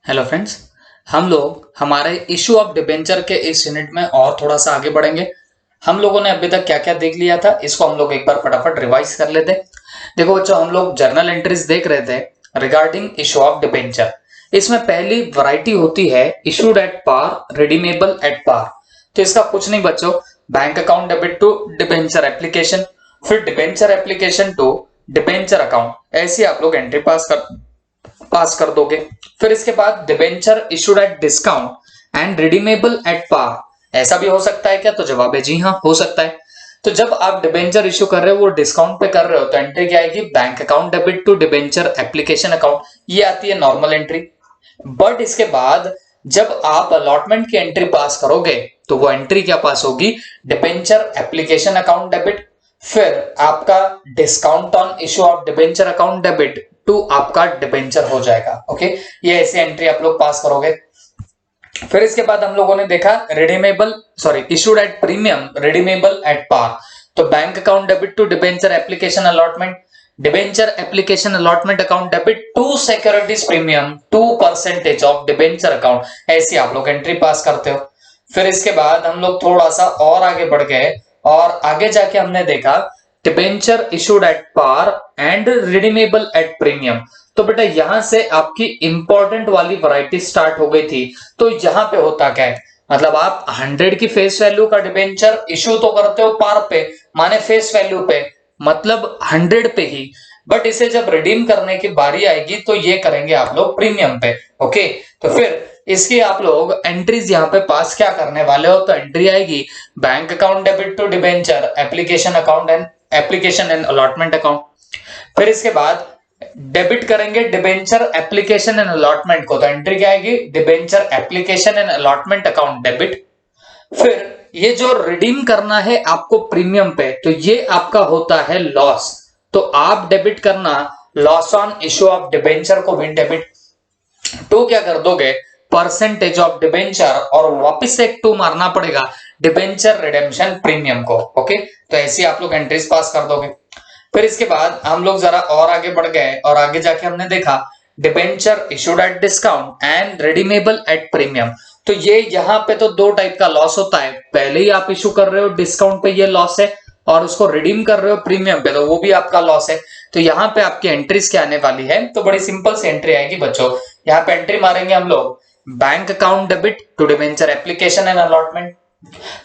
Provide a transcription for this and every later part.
Hello friends. हम लोग हमारे इशू ऑफ डिबेंचर के इस यूनिट में और थोड़ा सा आगे बढ़ेंगे। हम लोगों ने अभी तक क्या क्या देख लिया था, इसको हम लोग एक बार फटाफट रिवाइज कर लेते हैं। देखो बच्चों, हम लोग जर्नल एंट्रीज देख रहे थे रिगार्डिंग इशू ऑफ डिबेंचर। इसमें पहली वैरायटी होती है issued at par, redeemable at par. तो इसका कुछ नहीं बच्चों, bank account debit to debenture application, फिर debenture application to debenture account, ऐसी आप लोग एंट्री पास कर दोगे। फिर इसके बाद debenture issued at discount and redeemable at par, ऐसा भी हो सकता है क्या? तो जवाब है जी हाँ, हो सकता है। तो जब आप डिबेंचर इशू कर रहे हो, वो डिस्काउंट पे कर रहे हो, तो एंट्री क्या आएगी? Bank account debit to debenture application account, ये आती है नॉर्मल एंट्री। बट इसके बाद जब आप अलॉटमेंट की एंट्री पास करोगे तो वो एंट्री क्या पास होगी? डिबेंचर एप्लीकेशन अकाउंट डेबिट, फिर आपका discount on issue of debenture account debit to आपका डिबेंचर हो जाएगा। ओके, ये ऐसी एंट्री आप लोग पास करोगे। फिर इसके बाद हम लोगों ने देखा redeemable issued at premium, redeemable at par. तो bank account debit to debenture application allotment, debenture application allotment account debit to securities premium 2% of debenture account, ऐसी आप लोग एंट्री पास करते हो। फिर इसके बाद हम लोग थोड़ा सा और आगे बढ़ गए और आगे जाके हमने देखा debenture issued at par and redeemable at premium. तो बेटा यहां से आपकी इंपॉर्टेंट वाली वैरायटी स्टार्ट हो गई थी। तो यहां पे होता क्या है, मतलब आप 100 की फेस वैल्यू का डिबेंचर इशू तो करते हो पार पे, माने फेस वैल्यू पे, मतलब 100 पे ही। बट इसे जब रिडीम करने की बारी आएगी तो ये करेंगे आप लोग प्रीमियम पे। ओके, तो फिर इसकी आप लोग एंट्रीज यहाँ पे पास क्या करने वाले हो? तो एंट्री आएगी bank account debit to debenture application account and application and allotment account. फिर इसके बाद डेबिट करेंगे डिबेंचर एप्लीकेशन एंड अलॉटमेंट को, तो एंट्री क्या आएगी? Debenture application and allotment account debit. फिर ये जो रिडीम करना है आपको प्रीमियम पे, तो ये आपका होता है लॉस, तो आप डेबिट करना loss on issue of debenture को भी डेबिट टू क्या कर दोगे? परसेंटेज ऑफ डिबेंचर, और वापस से एक टू मारना पड़ेगा डिबेंचर रिडेम्पशन प्रीमियम को। ओके, तो ऐसी आप लोग एंट्रीज पास कर दोगे। फिर इसके बाद हम लोग जरा और आगे बढ़ गए और आगे जाके हमने देखा debenture issued at discount and redeemable at premium. तो ये यहाँ पे तो दो टाइप का लॉस होता है, पहले ही आप इशू कर रहे हो डिस्काउंट पे, ये लॉस है, और उसको रिडीम कर रहे हो प्रीमियम पे, तो वो भी आपका लॉस है। तो यहाँ पे आपकी एंट्रीज क्या आने वाली है? तो बड़ी सिंपल सी एंट्री आएगी बच्चों। यहाँ पे एंट्री मारेंगे हम लोग bank account debit to debenture application and allotment,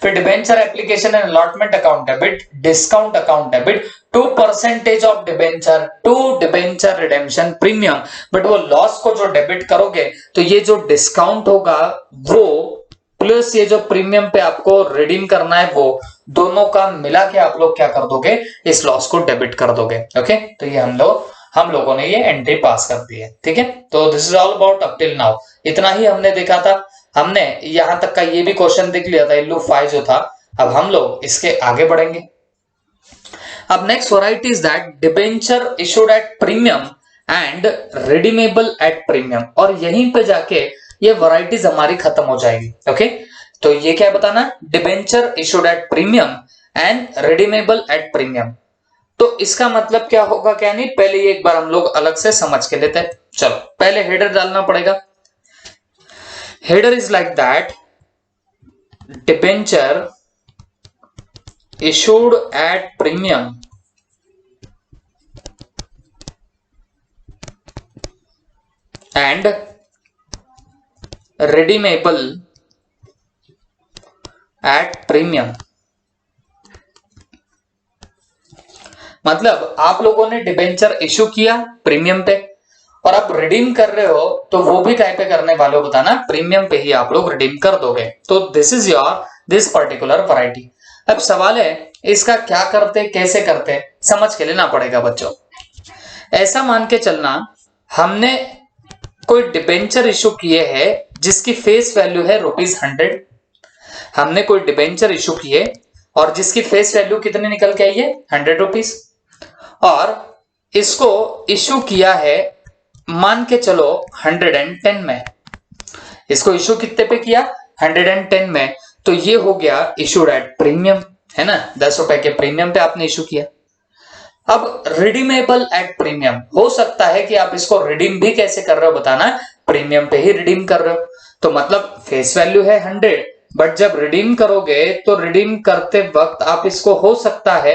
फिर debenture application and allotment account debit, discount account debit to percentage of debenture to debenture redemption premium. But वो लॉस को जो डेबिट करोगे तो ये जो डिस्काउंट होगा वो प्लस ये जो प्रीमियम पे आपको रिडीम करना है, वो दोनों का मिला के आप लोग क्या कर दोगे? इस लॉस को डेबिट कर दोगे। ओके, तो ये हम लोगों ने ये एंट्री पास कर दी है। ठीक है, तो this is all about up till now, इतना ही हमने देखा था। हमने यहां तक का ये भी क्वेश्चन देख लिया था, इल्लू 5 जो था। अब हम लोग इसके आगे बढ़ेंगे। अब next variety is that debenture issued at premium and redeemable at premium, और यहीं पे जाके ये वैरायटीज हमारी खत्म हो जाएगी। ओके, तो ये क्या बताना? Debenture issued at premium and redeemable at premium. तो इसका मतलब क्या होगा क्या नहीं, पहले ये एक बार हम लोग अलग से समझ के लेते हैं। चलो पहले हेडर डालना पड़ेगा। Header is like that debenture issued at premium and redeemable at premium। मतलब आप लोगों ने डिबेंचर इशू किया प्रीमियम पे, और आप रिडीम कर रहे हो तो वो भी काय पे करने वाले हो बताना? प्रीमियम पे ही आप लोग रिडीम कर दोगे। तो this is your this particular variety. अब सवाल है इसका क्या करते, कैसे करते, समझ के लेना पड़ेगा बच्चों। ऐसा मान के चलना, हमने कोई डिबेंचर इशू किए हैं जिसकी फेस वैल्यू है ₹100। हमने कोई डिबेंचर इशू किए और जिसकी फेस वैल्यू कितनी निकल के आई है? ₹100। और इसको इशू किया है मान के चलो 110 में। इसको इशू कितने पे किया? 110 में। तो ये हो गया इशूड एट प्रीमियम, है ना? ₹10 के प्रीमियम पे आपने इशू किया। अब रिडीमेबल एट प्रीमियम, हो सकता है कि आप इसको रिडीम भी कैसे कर रहे हो बताना? प्रीमियम पे ही रिडीम कर रहे हो, तो मतलब फेस वैल्यू है 100, बट जब रिडीम करोगे तो रिडीम करते वक्त आप इसको हो सकता है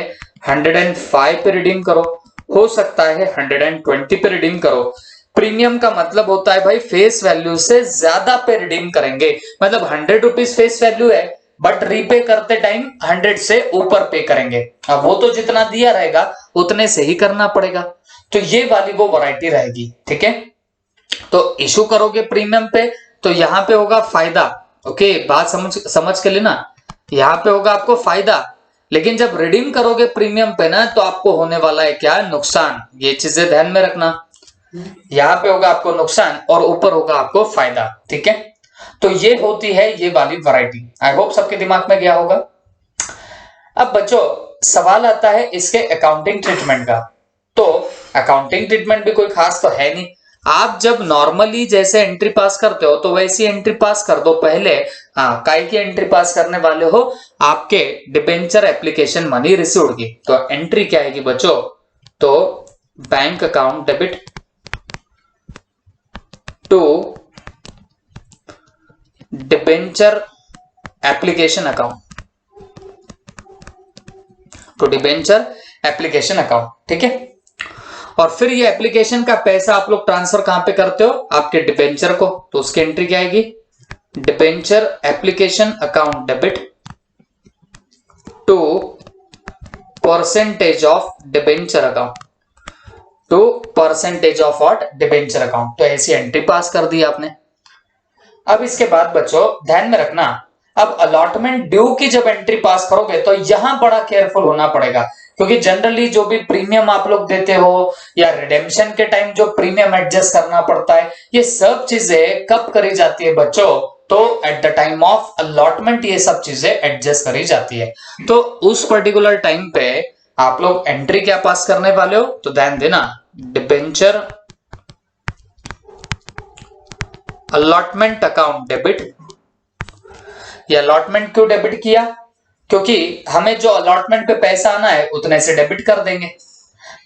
105 पे रिडीम करो, हो सकता है 120 पे रिडीम करो। प्रीमियम का मतलब होता है भाई फेस वैल्यू से ज्यादा पे रिडीम करेंगे, मतलब 100 रुपीज फेस वैल्यू है बट रीपे करते टाइम 100 से ऊपर पे करेंगे। अब वो तो जितना दिया रहेगा उतने से ही करना पड़ेगा, तो ये वाली वो वैरायटी रहेगी। ठीक है, तो इशू करोगे प्रीमियम पे तो यहां पे होगा फायदा। ओके, बात समझ के लेना, यहां पे होगा आपको फायदा, लेकिन जब रिडीम करोगे प्रीमियम पे ना तो आपको होने वाला है क्या, नुकसान। ये चीजें ध्यान में रखना, यहां पे होगा आपको नुकसान और ऊपर होगा आपको फायदा। ठीक है, तो ये होती है ये वाली वैरायटी। आई होप सबके दिमाग में गया होगा। अब बच्चों सवाल आता है इसके अकाउंटिंग ट्रीटमेंट का। तो अकाउंटिंग ट्रीटमेंट भी कोई खास तो है नहीं, आप जब नॉर्मली जैसे एंट्री पास करते हो तो वैसी एंट्री पास कर दो पहले। हाँ, काय की एंट्री पास करने वाले हो, आपके डिबेंचर एप्लीकेशन मनी रिसीव्ड की। तो एंट्री क्या आएगी बच्चों, तो bank account debit to debenture application account, to debenture application account. ठीक है, और फिर ये एप्लीकेशन का पैसा आप लोग ट्रांसफर कहां पे करते हो, आपके डिबेंचर को, तो उसकी एंट्री क्या आएगी, debenture application account debit to percentage of debenture account, to percentage of what, debenture account. तो ऐसी एंट्री पास कर दी आपने। अब इसके बाद बच्चों ध्यान में रखना, अब अलॉटमेंट ड्यू की जब एंट्री पास करोगे तो यहां बड़ा केयरफुल होना पड़ेगा, क्योंकि जनरली जो भी प्रीमियम आप लोग देते हो या रिडेम्पशन के टाइम जो प्रीमियम एडजस्ट करना पड़ता है, ये सब चीजें कब करी जाती है बच्चों, तो at the time of allotment ये सब चीजें एडजस्ट करी जाती है। तो उस पर्टिकुलर टाइम पे आप लोग एंट्री क्या पास करने वाले हो, तो ध्यान देना, डिबेंचर अलॉटमेंट अकाउंट डेबिट। ये अलॉटमेंट क्यों डेबिट किया, क्योंकि हमें जो अलॉटमेंट पे पैसा आना है उतने से डेबिट कर देंगे।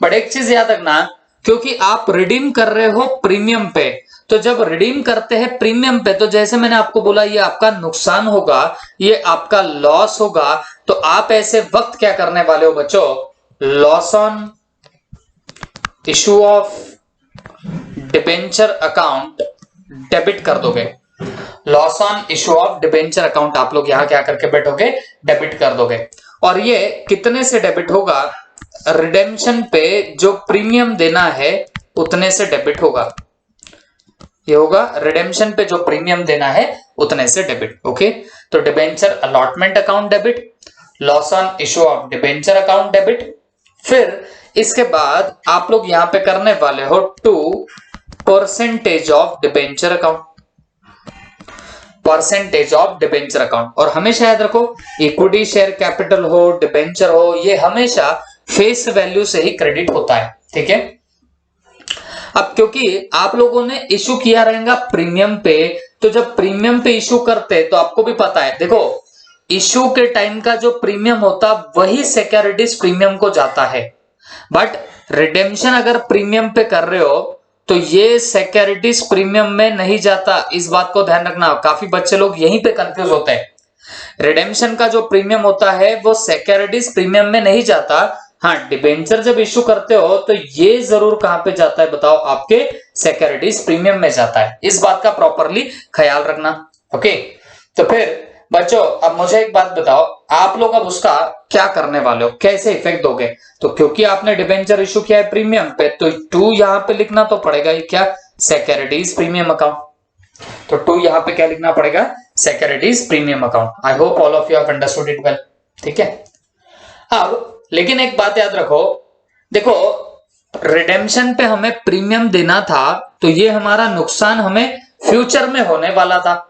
बट एक चीज याद रखना, क्योंकि आप रिडीम कर रहे हो प्रीमियम पे, तो जब रिडीम करते हैं प्रीमियम पे तो जैसे मैंने आपको बोला ये आपका नुकसान होगा, ये आपका लॉस होगा। तो आप ऐसे वक्त क्या करने वाले हो बच्चों, loss on issue of debenture account debit कर दोगे। Loss on issue of debenture account आप लोग यहां क्या करके बैठोगे, डेबिट कर दोगे। और ये कितने से डेबिट होगा, रिडेम्पशन पे जो प्रीमियम देना है उतने से डेबिट होगा। ये होगा रिडेम्पशन पे जो प्रीमियम देना है उतने से डेबिट। ओके, तो debenture allotment account debit, loss on issue of debenture account debit. फिर इसके बाद आप लोग यहां पे करने वाले हो to percentage of debenture account, percentage of debenture account. और हमेशा याद रखो, इक्विटी शेयर कैपिटल हो, डिबेंचर हो, ये हमेशा फेस वैल्यू से ही क्रेडिट होता है। ठीक है, अब क्योंकि आप लोगों ने इशू किया रहेगा प्रीमियम पे, तो जब प्रीमियम पे इशू करते तो आपको भी पता है, देखो इशू के टाइम का जो प्रीमियम होता वही सिक्योरिटीज प्रीमियम को जाता है। बट रिडेम्पशन अगर प्रीमियम पे कर रहे हो तो ये सिक्योरिटीज प्रीमियम में नहीं जाता, इस बात को ध्यान रखना। काफी बच्चे लोग यहीं पे कंफ्यूज होते हैं, रिडेम्पशन का जो प्रीमियम होता है वो सिक्योरिटीज प्रीमियम में नहीं जाता। हाँ, डिबेंचर जब इशू करते हो तो ये जरूर कहां पे जाता है बताओ, आपके सिक्योरिटीज प्रीमियम में जाता है। इस बात का प्रॉपरली ख्याल रखना। ओके, तो फिर बच्चों अब मुझे एक बात बताओ, आप लोग अब उसका क्या करने वाले हो, कैसे इफेक्ट दोगे। तो क्योंकि आपने डिबेंचर इशू किया है प्रीमियम पे, तो टू यहां पे लिखना तो पड़ेगा ही, क्या, सिक्योरिटीज प्रीमियम अकाउंट। तो टू यहां पे क्या लिखना पड़ेगा, securities premium account. I hope all of you have understood it well. ठीक है, अब लेकिन एक बात याद रखो, देखो रिडेम्पशन पे हमें प्रीमियम देना था तो ये हमारा नुकसान हमें फ्यूचर में होने वाला था।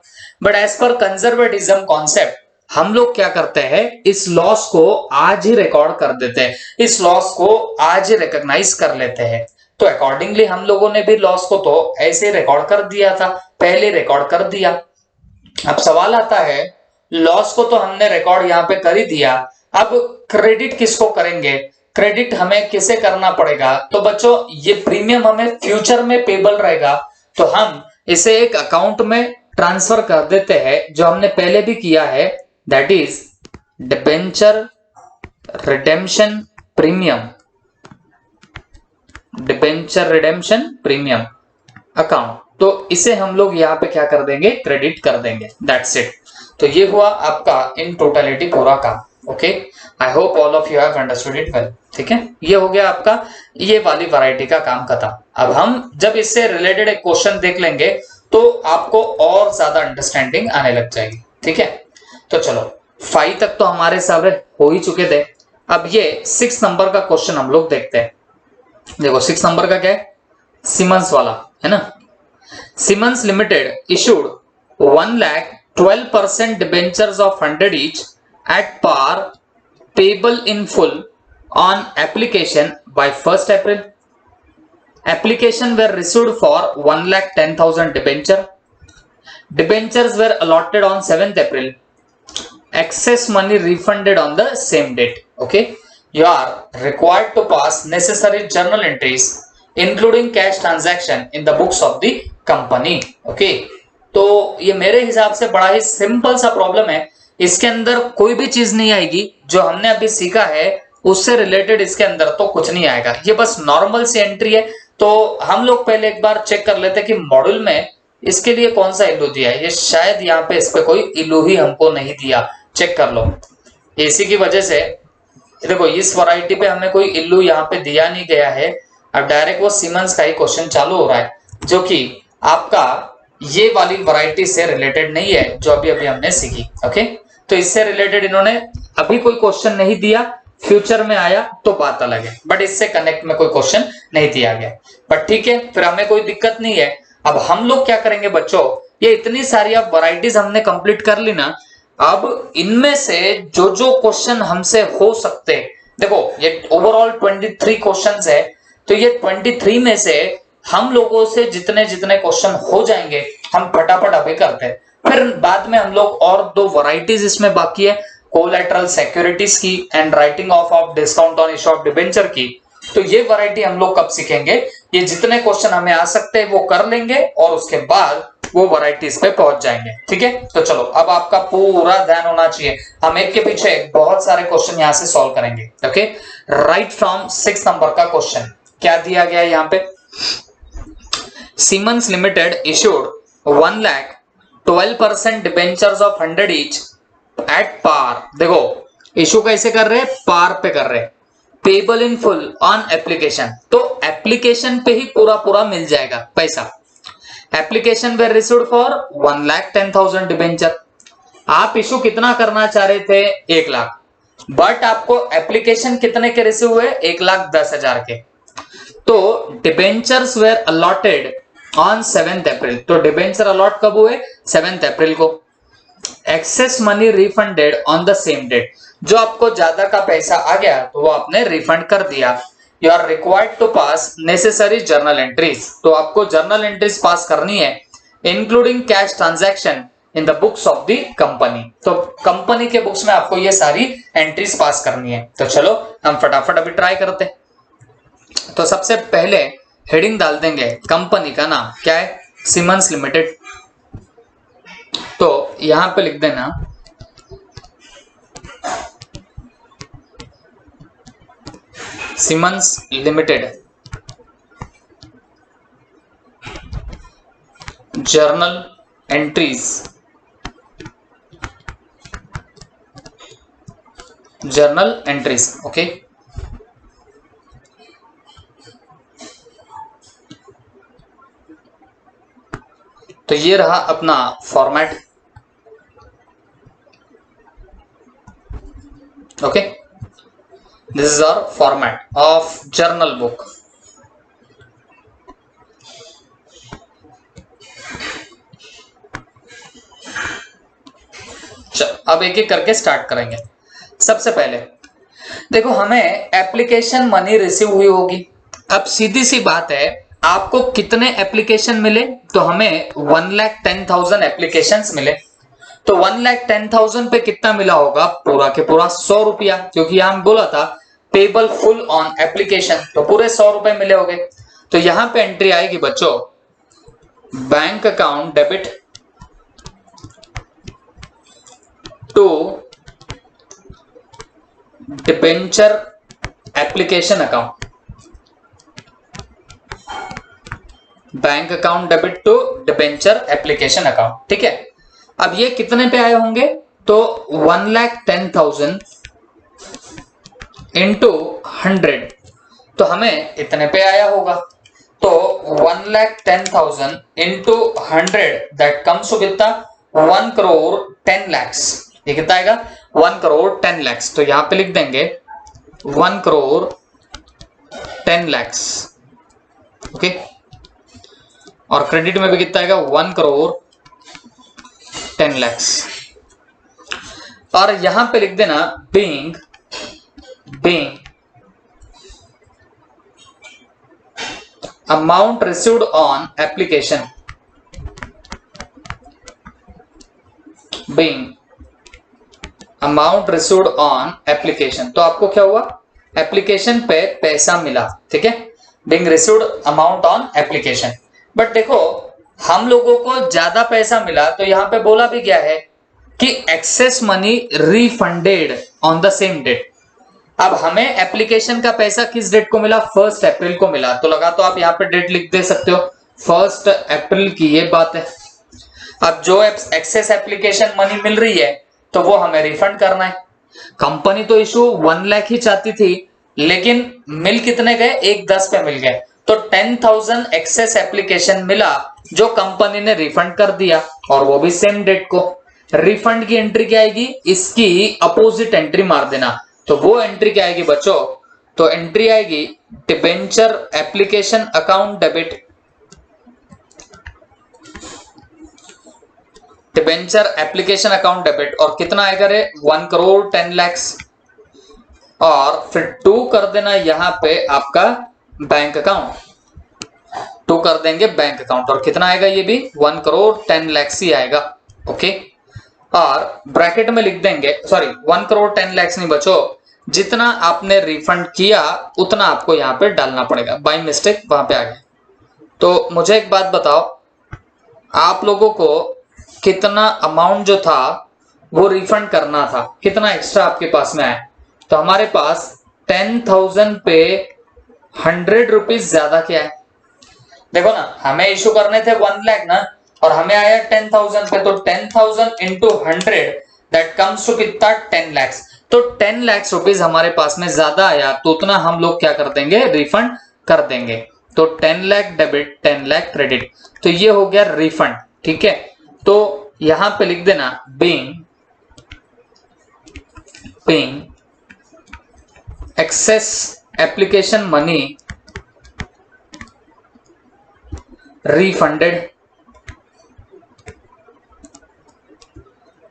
But as per conservatism concept हम लोग क्या करते हैं, इस लॉस को आज ही रिकॉर्ड कर देते हैं, इस लॉस को आज ही रिकॉग्नाइज कर लेते हैं। तो अकॉर्डिंगली हम लोगों ने भी लॉस को तो ऐसे रिकॉर्ड कर दिया था, पहले रिकॉर्ड कर दिया। अब सवाल आता है, लॉस को तो हमने रिकॉर्ड यहां पे कर ही दिया, अब क्रेडिट किसको करेंगे, क्रेडिट हमें किसे करना पड़ेगा। तो बच्चों ये प्रीमियम हमें फ्यूचर में पेबल रहेगा, तो हम इसे एक अकाउंट में ट्रांसफर कर देते हैं जो हमने पहले भी किया है, that is debenture redemption premium, debenture redemption premium account. तो इसे हम लोग यहाँ पे क्या कर देंगे, क्रेडिट कर देंगे, दैट्स इट। तो ये हुआ आपका इन टोटलिटी पूरा काम। Okay, I hope all of you have understood it well. ठीक है, ये हो गया आपका ये वाली वैरायटी का काम खत्म। अब हम जब इससे रिलेटेड एक क्वेश्चन देख लेंगे तो आपको और ज्यादा अंडरस्टैंडिंग आने लग जाएगी। ठीक है, तो चलो 5 तक तो हमारे सामने हो ही चुके थे। अब ये 6 नंबर का क्वेश्चन हम लोग देखते हैं। देखो 6 नंबर का क्या है, सीमेंस वाला है ना। Siemens limited issued 1,12% debentures of 100 each at par payable in full on application by 1st April. Application were received for 1,10,000 debenture. Debentures were allotted on 7th April. Excess money refunded on the same date. Okay, you are required to pass necessary journal entries including cash transaction in the books of the company. Okay, तो ये मेरे हिसाब से बड़ा ही simple सा problem है। इसके अंदर कोई भी चीज नहीं आएगी जो हमने अभी सीखा है उससे रिलेटेड, इसके अंदर तो कुछ नहीं आएगा। ये बस नॉर्मल सी एंट्री है। तो हम लोग पहले एक बार चेक कर लेते हैं कि मॉड्यूल में इसके लिए कौन सा इल्लू दिया है। ये शायद यहाँ पे इस पे कोई इल्लू ही हमको नहीं दिया, चेक कर लो। इसी की वजह से देखो इस वैरायटी पे हमें कोई इल्लू यहाँ पे दिया नहीं गया है। अब डायरेक्ट वो सीमेंस का ही क्वेश्चन चालू हो रहा है जो कि आपका ये वाली वैरायटी से रिलेटेड नहीं है जो अभी अभी हमने सीखी। ओके, तो इससे रिलेटेड इन्होंने अभी कोई क्वेश्चन नहीं दिया, फ्यूचर में आया तो बात अलग है, बट इससे कनेक्ट में कोई क्वेश्चन नहीं दिया गया। बट ठीक है, फिर हमें कोई दिक्कत नहीं है। अब हम लोग क्या करेंगे बच्चों, ये इतनी सारी अब वैरायटीज हमने कंप्लीट कर ली ना, अब इनमें से जो जो क्वेश्चन हमसे हो सकते हैं, देखो ये ओवरऑल 23 क्वेश्चंस है, तो ये 23 में से हम लोगों से जितने जितने क्वेश्चन हो जाएंगे हम फटाफट अभी करते हैं। फिर बाद में हम लोग और 2 वैरायटीज इसमें बाकी है, कोलैटरल सिक्योरिटीज की and writing of discount on issue of debenture की। तो ये वैरायटी हम लोग कब सीखेंगे, ये जितने क्वेश्चन हमें आ सकते हैं वो कर लेंगे और उसके बाद वो वैरायटीज पे पहुंच जाएंगे। ठीक है, तो चलो अब आपका पूरा ध्यान होना चाहिए, हम एक के पीछे बहुत सारे क्वेश्चन यहाँ से सॉल्व करेंगे। ओके, राइट फ्रॉम 6 नंबर का क्वेश्चन क्या दिया गया है यहाँ पे, Siemens Limited issued 1,12% debentures of 100 each at par। देखो इशू कैसे कर रहे हैं, पार पे कर रहे हैं, payable in full on application. तो एप्लीकेशन पे ही पूरा पूरा मिल जाएगा पैसा। Application were received for 1,10,000 debenture. आप इशू कितना करना चाह रहे थे, 1 लाख, बट आपको एप्लीकेशन कितने के रिसीव हुए, 1,10,000 के। तो debentures were allotted on 7th April. तो डिबेंचर अलॉट कब हुए, 7th अप्रैल को। Excess money refunded on the same date. जो आपको ज्यादा का पैसा आ गया तो वो आपने रिफंड कर दिया। You are required to pass necessary journal entries. तो आपको जर्नल एंट्रीज पास करनी है including cash transaction in the books of the company. तो कंपनी के बुक्स में आपको ये सारी एंट्रीज पास करनी है। तो चलो हम फटाफट अभी ट्राई करते हैं। तो सबसे पहले हेडिंग डाल देंगे, कंपनी का नाम क्या है, सीमेंस लिमिटेड। तो यहां पे लिख देना Siemens limited journal entries, journal entries. Okay, तो ये रहा अपना format. Okay, this is our format of journal book. चलो अब एक एक करके स्टार्ट करेंगे। सबसे पहले देखो हमें एप्लीकेशन मनी रिसीव हुई होगी। अब सीधी सी बात है, आपको कितने एप्लीकेशन मिले, तो हमें 1,10,000 एप्लीकेशंस मिले। तो 1,10,000 पे कितना मिला होगा, पूरा के पूरा 100 रुपया, क्योंकि यहां बोला था पेबल फुल ऑन एप्लीकेशन, तो पूरे 100 रुपए मिले होंगे। तो यहां पे एंट्री आएगी बच्चों bank account debit to debenture application account, bank account debit to debenture application account. ठीक है, अब ये कितने पे आए होंगे? तो 1,10,000 इंटू 100, तो हमें इतने पे आया होगा। तो 1,10,000 इंटू 100 दैट कम्स टू कितना? 1 करोड़ 10 lakhs। ये कितना आएगा? 1 करोड़ 10 lakhs। तो यहां पे लिख देंगे 1 करोड़ 10 lakhs। ओके, और क्रेडिट में भी कितना आएगा? 1 करोड़ 10 lakhs। और यहां पे लिख देना being amount received on application, being amount received on application. तो आपको क्या हुआ? एप्लीकेशन पे पैसा मिला। ठीक है, being received amount on application. But देखो, हम लोगों को ज्यादा पैसा मिला, तो यहां पे बोला भी गया है कि excess money refunded on the same date. अब हमें एप्लीकेशन का पैसा किस डेट को मिला? 1 अप्रैल को मिला। तो लगा तो आप यहाँ पे डेट लिख दे सकते हो, 1 अप्रैल की ये बात है। अब जो एक्सेस एप्लीकेशन मनी मिल रही है तो वो हमें रिफंड करना है। कंपनी तो इशू 1 लाख ही चाहती थी, लेकिन मिल कितने गए? 1,10 पे मिल गए। तो 10,000 एक्सेस एप्लीकेशन मिला जो कंपनी ने रिफंड कर दिया, और वो भी सेम डेट को। रिफंड की एंट्री क्या आएगी? इसकी अपोजिट एंट्री मार देना। तो वो एंट्री क्या आएगी बच्चों? तो एंट्री आएगी debenture application account debit, debenture application account debit. और कितना आएगा रे? 1 करोड़ 10 lakhs। और फिर 2 कर देना यहां पे आपका बैंक अकाउंट, 2 कर देंगे बैंक अकाउंट। और कितना आएगा? ये भी 1 करोड़ 10 lakhs ही आएगा। ओके, और ब्रैकेट में लिख देंगे, सॉरी 1 करोड़ 10 lakhs नहीं बच्चों, जितना आपने रिफंड किया उतना आपको यहां पे डालना पड़ेगा। बाय मिस्टेक वहां पे आ गया। तो मुझे एक बात बताओ, आप लोगों को कितना अमाउंट जो था वो रिफंड करना था? कितना एक्स्ट्रा आपके पास में आया? तो हमारे पास 10,000 पे 100 रुपीज ज्यादा क्या है? देखो ना, हमें इशू करने थे 1 लाख ना, और हमें आया 10,000 पे। तो 10,000 इंटू 100 दैट कम्स टू कितना? 10 lakhs। तो 10 lakhs रुपीज हमारे पास में ज्यादा आया, तो उतना हम लोग क्या कर देंगे? रिफंड कर देंगे। तो 10 लाख डेबिट, 10 लाख क्रेडिट। तो ये हो गया रिफंड। ठीक है, तो यहां पे लिख देना being excess application money refunded,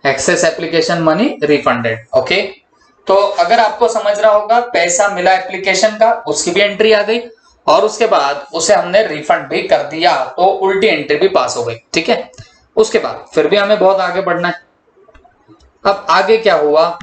excess application money refunded. Okay, तो अगर आपको समझ रहा होगा, पैसा मिला एप्लीकेशन का, उसकी भी एंट्री आ गई, और उसके बाद उसे हमने रिफंड भी कर दिया, तो उल्टी एंट्री भी पास हो गई। ठीक है, उसके बाद फिर भी हमें बहुत आगे बढ़ना है। अब आगे क्या हुआ?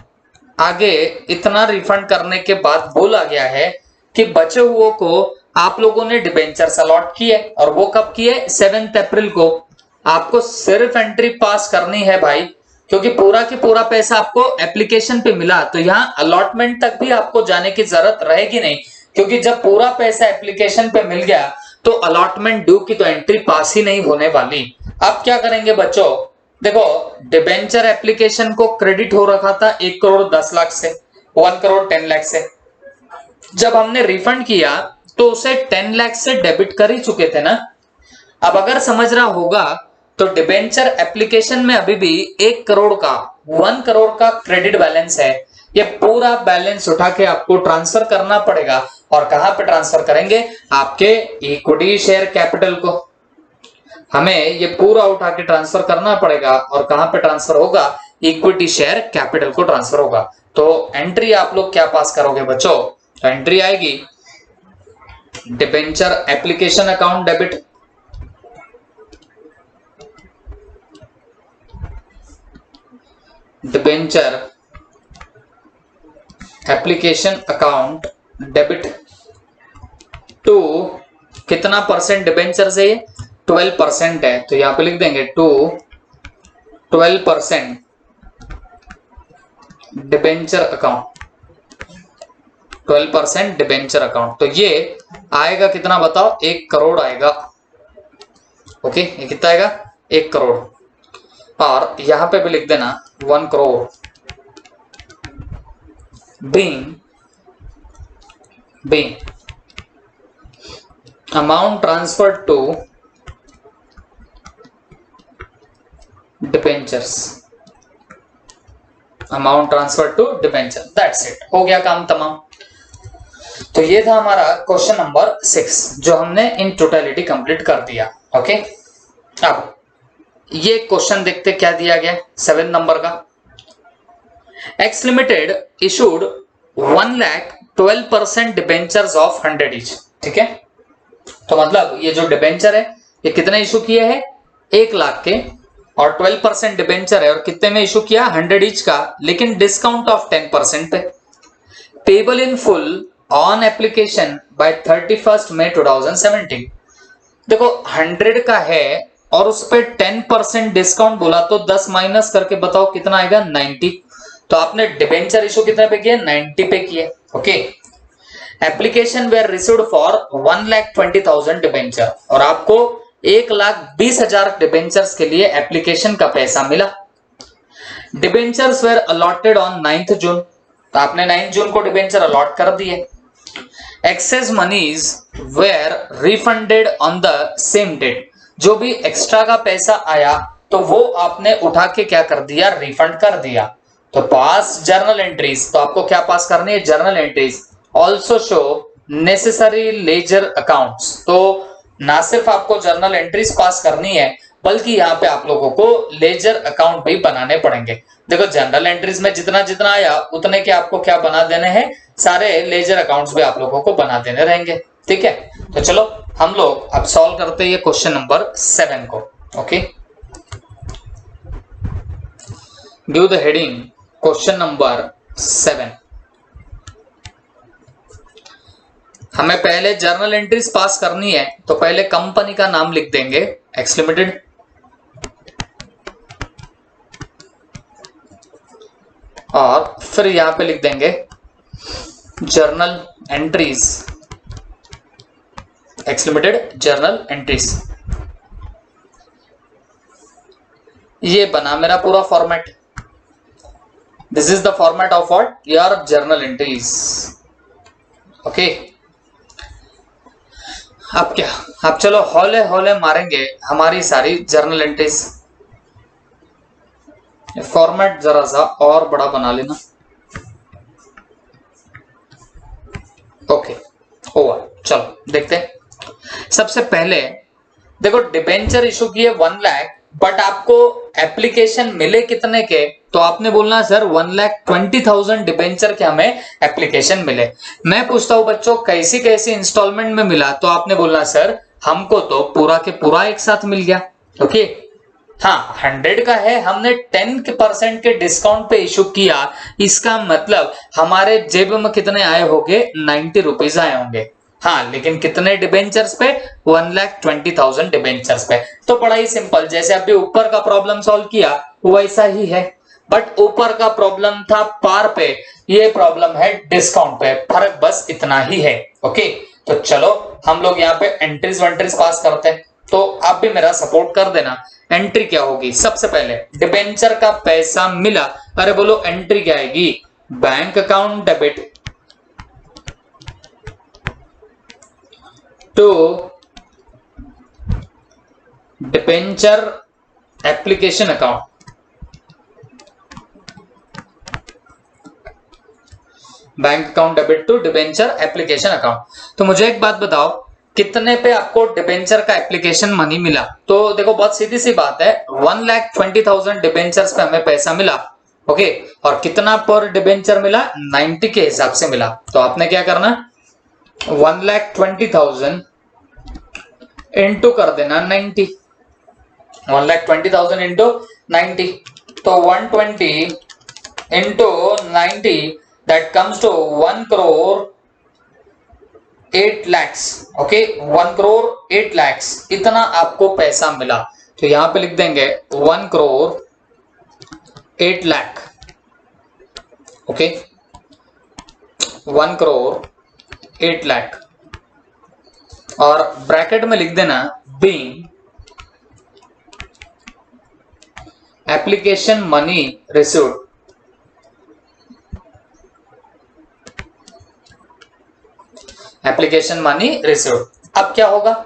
आगे इतना रिफंड करने के बाद बोला गया है कि बचे हुए को आप लोगों ने डिबेंचर्स अलॉट किए, और वो कब किए? 7 अप्रैल को। आपको सिर्फ एंट्री पास करनी है भाई, क्योंकि पूरा की पूरा पैसा आपको एप्लीकेशन पे मिला, तो यहां अलॉटमेंट तक भी आपको जाने की जरूरत रहेगी नहीं, क्योंकि जब पूरा पैसा एप्लीकेशन पे मिल गया तो अलॉटमेंट ड्यू की तो एंट्री पास ही नहीं होने वाली। अब क्या करेंगे बच्चों? देखो, डिबेंचर एप्लीकेशन को क्रेडिट हो रखा था 1 करोड़ 10 लाख से, 1 करोड़ 10 लाख से। जब हमने रिफंड किया तो उसे 10 लाख से डेबिट कर ही चुके थे ना। अब अगर समझ रहा होगा तो डिबेंचर एप्लीकेशन में अभी भी 1 करोड़ का 1 करोड़ का क्रेडिट बैलेंस है। ये पूरा बैलेंस उठा के आपको ट्रांसफर करना पड़ेगा, और कहां पे ट्रांसफर करेंगे? आपके इक्विटी शेयर कैपिटल को। हमें ये पूरा उठा के ट्रांसफर करना पड़ेगा, और कहां पे ट्रांसफर होगा? इक्विटी शेयर कैपिटल को ट्रांसफर होगा। तो एंट्री आप लोग क्या पास करोगे बच्चों? तो एंट्री आएगी debenture application account debit, debenture application account debit to कितना परसेंट डिबेंचर से? 12% है तो यहाँ पे लिख देंगे to 12% debenture account, 12% debenture account. तो ये आएगा कितना बताओ, 1 करोड़ आएगा। ओके, ये कितना आएगा, 1 करोड़। और यहां पे भी लिख देना 1 crore being amount transferred to debentures, amount transfer to debenture. That's it, हो गया काम तमाम। तो ये था हमारा क्वेश्चन नंबर 6 जो हमने इन टोटलिटी कंप्लीट कर दिया। ओके, अब ये क्वेश्चन देखते क्या दिया गया 7 नंबर का। X limited issued 1,12% debentures of 100 each. ठीक है, तो मतलब ये जो डिबेंचर है ये कितने इशू किए हैं, 1 लाख के, और 12% डिबेंचर है और कितने में इशू किया, 100 ईच का, लेकिन डिस्काउंट ऑफ 10% पे। Payable in full on application by 31 मई 2017। देखो 100 का है और उस पर 10% डिस्काउंट बोला तो 10 माइनस करके बताओ कितना आएगा, 90। तो आपने डिबेंचर इशू कितने पे किया, 90 पे किया। Okay, application were received for 1,20,000 debenture, और आपको 1,20,000 डिबेंचर्स के लिए एप्लीकेशन का पैसा मिला। Debentures were allotted on 9 June, तो आपने 9 जून को डिबेंचर अलॉट कर दिए। Excess monies were refunded on the same date, जो भी एक्स्ट्रा का पैसा आया तो वो आपने उठा के क्या कर दिया, रिफंड कर दिया। तो पास जर्नल एंट्रीज, तो आपको क्या पास करनी है, journal entries. Also show necessary ledger accounts, तो ना सिर्फ आपको जर्नल एंट्रीज पास करनी है बल्कि यहाँ पे आप लोगों को लेजर अकाउंट भी बनाने पड़ेंगे। देखो जनरल एंट्रीज में जितना जितना आया उतने के आपको क्या बना देने हैं, सारे लेजर अकाउंट्स भी आप लोगों को बना देने रहेंगे। ठीक है, तो चलो हम लोग अब सॉल्व करते हैं क्वेश्चन नंबर 7 को। Okay, give the heading question number 7। हमें पहले जर्नल एंट्रीज पास करनी है तो पहले कंपनी का नाम लिख देंगे, एक्स लिमिटेड, और फिर यहां पे लिख देंगे journal entries, x limited journal entries. ये बना मेरा पूरा format. This is the format of what, your journal entries. Okay, अब क्या, अब चलो हौले हौले मारेंगे हमारी सारी जर्नल एंट्रीज। फॉर्मेट जरा सा और बड़ा बना लेना। ओके, ओवर, चलो देखते हैं। सबसे पहले देखो डिबेंचर इशू किए 1 लाख, बट आपको एप्लीकेशन मिले कितने के, तो आपने बोलना सर 1,20,000 डिबेंचर के हमें एप्लीकेशन मिले। मैं पूछता हूं बच्चों कैसी कैसी इंस्टॉलमेंट में मिला, तो आपने बोलना सर हमको तो पूरा के पूरा एक साथ मिल गया। ओके, हाँ 100 का है, हमने 10% के डिस्काउंट पे इशू किया, इसका मतलब हमारे जेब में कितने आए होंगे, 90 रुपीज आए होंगे। हाँ, लेकिन कितने डिबेंचर्स पे, 1,20,000 डिबेंचर्स पे। तो बड़ा ही सिंपल, जैसे अभी ऊपर का प्रॉब्लम सॉल्व किया वैसा ही है, बट ऊपर का प्रॉब्लम था पार पे, ये प्रॉब्लम है डिस्काउंट पे, फर्क बस इतना ही है। ओके, तो चलो हम लोग यहाँ पे एंट्रीज वेंट्रीज पास करते हैं, तो आप भी मेरा सपोर्ट कर देना। एंट्री क्या होगी, सबसे पहले डिबेंचर का पैसा मिला, अरे बोलो एंट्री क्या आएगी, bank account debit to debenture application account. Bank account debit to debenture application account. तो मुझे एक बात बताओ, कितने पे आपको डिबेंचर का एप्लीकेशन मनी मिला? तो देखो बहुत सीधी सी बात है, 1,20,000 डिबेंचर्स पे हमें पैसा मिला। ओके, और कितना पर डिबेंचर मिला, 90 के हिसाब से मिला। तो आपने क्या करना, 1,20,000 इंटू कर देना 90, 1,20,000 इंटू 90, तो 120 into 90, that comes to 1 crore 8 lakhs, okay 1 crore 8 lakhs इतना आपको पैसा मिला। तो यहां पे लिख देंगे 1 करोड़ 8 लाख, ओके 1 करोड़ 8 लाख और ब्रैकेट में लिख देना being application money received, application money received. अब क्या होगा,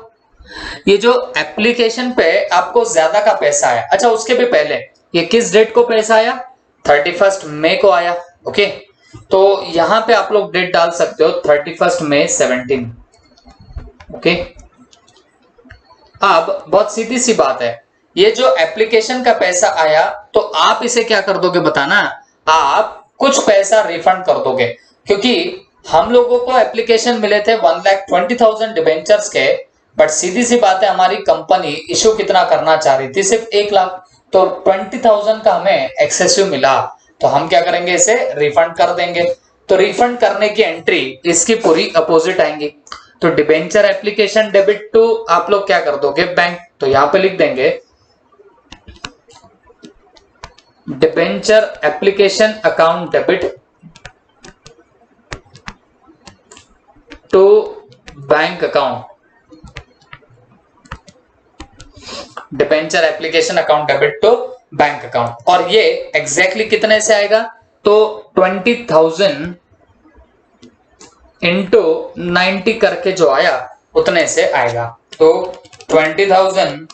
ये जो एप्लीकेशन पे आपको ज्यादा का पैसा आया, अच्छा उसके भी पहले ये किस डेट को पैसा आया, 31 मई को आया, ओके तो यहां पे आप लोग डेट डाल सकते हो 31 मई 17, ओके। अब बहुत सीधी सी बात है, ये जो एप्लीकेशन का पैसा आया तो आप इसे क्या कर दोगे बताना, आप कुछ पैसा रिफंड कर दोगे, क्योंकि हम लोगों को एप्लीकेशन मिले थे 1,20,000 डिबेंचर्स के, बट सीधी सी बात है हमारी कंपनी इशू कितना करना चाह रही थी, सिर्फ 1 लाख, तो 20,000 का हमें एक्सेसिव मिला, तो हम क्या करेंगे इसे रिफंड कर देंगे। तो रिफंड करने की एंट्री इसकी पूरी अपोजिट आएंगी, तो डिबेंचर एप्लीकेशन डेबिट टू आप लोग क्या कर दोगे बैंक, तो यहां पे लिख देंगे debenture application account debit to bank account, debenture application account debit to bank account, और ये एग्जैक्टली कितने से आएगा, तो 20,000 इंटू 90 करके जो आया उतने से आएगा, तो 20,000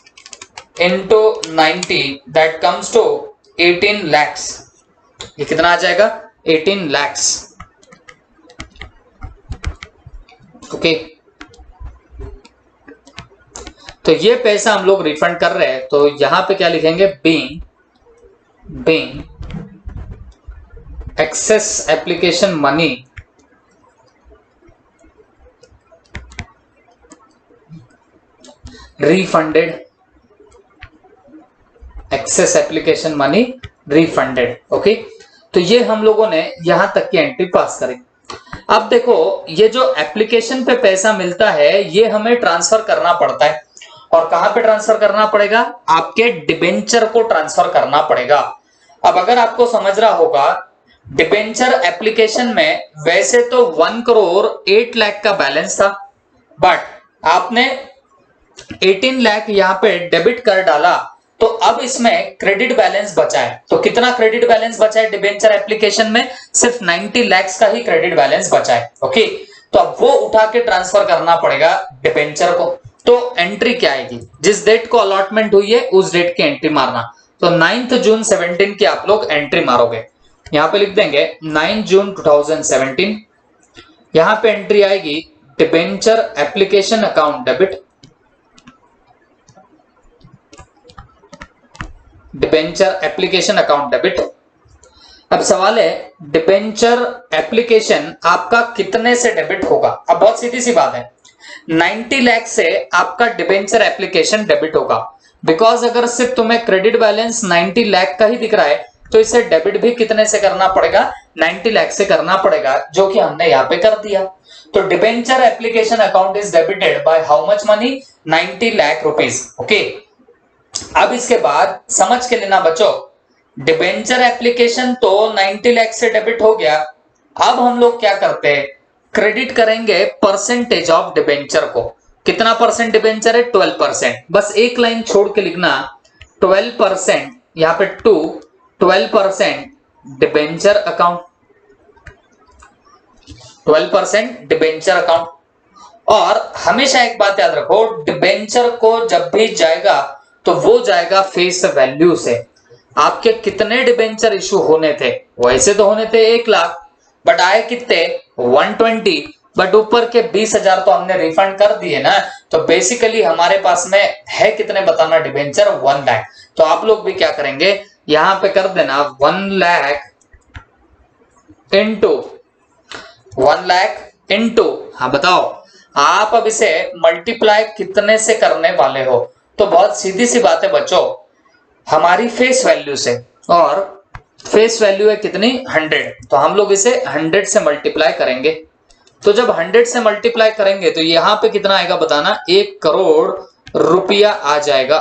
into 90 that comes to 18 lakhs, ये कितना आ जाएगा 18 लैक्स, ओके तो ये पैसा हम लोग रिफंड कर रहे हैं, तो यहां पे क्या लिखेंगे, being excess application money refunded, excess application money refunded, okay तो ये हम लोगों ने यहां तक की एंट्री पास करी। अब देखो ये जो एप्लीकेशन पे पैसा मिलता है ये हमें ट्रांसफर करना पड़ता है, और कहां पे ट्रांसफर करना पड़ेगा, आपके डिबेंचर को ट्रांसफर करना पड़ेगा। अब अगर आपको समझ रहा होगा, डिबेंचर एप्लीकेशन में वैसे तो 1 करोड़ 8 लाख का बैलेंस था, बट आपने 18 लाख यहां पे डेबिट कर डाला, तो अब इसमें क्रेडिट बैलेंस बचा है, तो कितना क्रेडिट बैलेंस बचा है डिबेंचर एप्लीकेशन में, सिर्फ 90 लाख का ही क्रेडिट बैलेंस बचा है, ओके तो अब वो उठा के ट्रांसफर करना पड़ेगा डिबेंचर को। तो एंट्री क्या आएगी, जिस डेट को अलॉटमेंट हुई है उस डेट की एंट्री मारना, तो 9 जून 17 की आप लोग एंट्री मारोगे, यहां पे लिख देंगे 9 जून 2017, यहां पे एंट्री आएगी debenture application account debit, debenture application account debit. अब सवाल है डिबेंचर एप्लीकेशन आपका कितने से डेबिट होगा, अब बहुत सीधी सी बात है 90 लाख से आपका डिबेंचर एप्लीकेशन डेबिट होगा, बिकॉज अगर सिर्फ तुम्हें क्रेडिट बैलेंस 90 लाख का ही दिख रहा है तो इसे डेबिट भी कितने से करना पड़ेगा, 90 लाख से करना पड़ेगा, जो कि हमने यहां पे कर दिया। तो debenture application account is debited by how much money, 90 lakh rupees, okay. अब इसके बाद समझ के लेना बच्चों, डिबेंचर एप्लीकेशन तो 90 लाख से डेबिट हो गया, अब हम लोग क्या करते हैं, क्रेडिट करेंगे परसेंटेज ऑफ डिबेंचर को, कितना परसेंट डिबेंचर है 12%, बस एक लाइन छोड़ के लिखना 12%, यहां पे 12% डिबेंचर अकाउंट, 12% डिबेंचर अकाउंट। और हमेशा एक बात याद रखो, डिबेंचर को जब भी जाएगा तो वो जाएगा फेस वैल्यू से, आपके कितने डिबेंचर इशू होने थे, वैसे तो होने थे 1 लाख, बट आए कितने 120, बट ऊपर के 20,000 तो हमने रिफंड कर दिए ना, तो बेसिकली हमारे पास में है कितने बताना डिबेंचर 1 लाख, तो आप लोग भी क्या करेंगे यहां पे कर देना 1 लाख इंटू 1 लाख इंटू, हाँ बताओ आप अब इसे मल्टीप्लाई कितने से करने वाले हो, तो बहुत सीधी सी बात है बच्चों, हमारी फेस वैल्यू से, और फेस वैल्यू है कितनी 100, तो हम लोग इसे 100 से मल्टीप्लाई करेंगे, तो जब 100 से मल्टीप्लाई करेंगे तो यहां पे कितना आएगा बताना, 1 करोड़ रुपया आ जाएगा।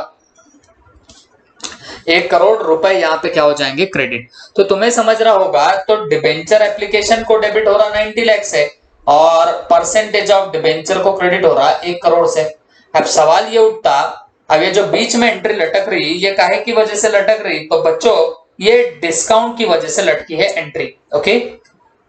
1 करोड़ रुपए यहाँ पे क्या हो जाएंगे, क्रेडिट। तो तुम्हें समझ रहा होगा, तो डिबेंचर एप्लीकेशन को डेबिट हो रहा 90 लाख से और परसेंटेज ऑफ डिबेंचर को क्रेडिट हो रहा 1 करोड़ से। अब सवाल ये उठता, अब ये जो बीच में एंट्री लटक रही, ये काहे की वजह से लटक रही, तो बच्चों ये डिस्काउंट की वजह से लटकी है एंट्री। ओके,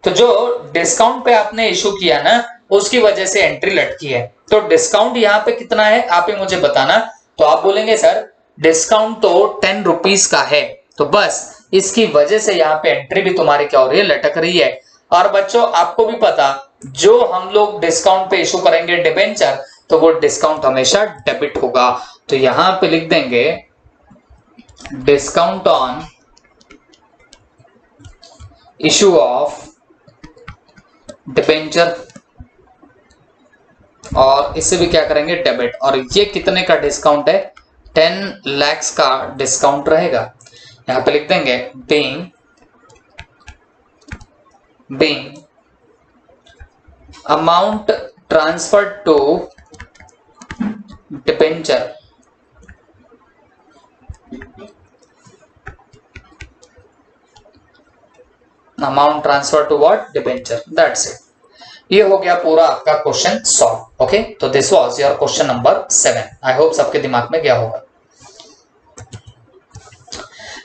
तो जो डिस्काउंट पे आपने इशू किया ना, उसकी वजह से एंट्री लटकी है। तो डिस्काउंट यहाँ पे कितना है आप ही मुझे बताना। तो आप बोलेंगे सर डिस्काउंट तो 10 रुपीज का है, तो बस इसकी वजह से यहाँ पे एंट्री भी तुम्हारी क्या हो रही है, लटक रही है। और बच्चों आपको भी पता, जो हम लोग डिस्काउंट पे इशू करेंगे डिबेंचर, तो वो डिस्काउंट हमेशा डेबिट होगा। तो यहां पे लिख देंगे discount on issue of debenture, और इससे भी क्या करेंगे, डेबिट। और ये कितने का डिस्काउंट है, 10 लाख का डिस्काउंट रहेगा। यहां पे लिख देंगे being amount transferred to debenture amount transfer to what, debenture, that's it. ये हो गया पूरा आपका क्वेश्चन सॉल्व। ओके, तो this was your question number 7। I hope सबके दिमाग में गया होगा।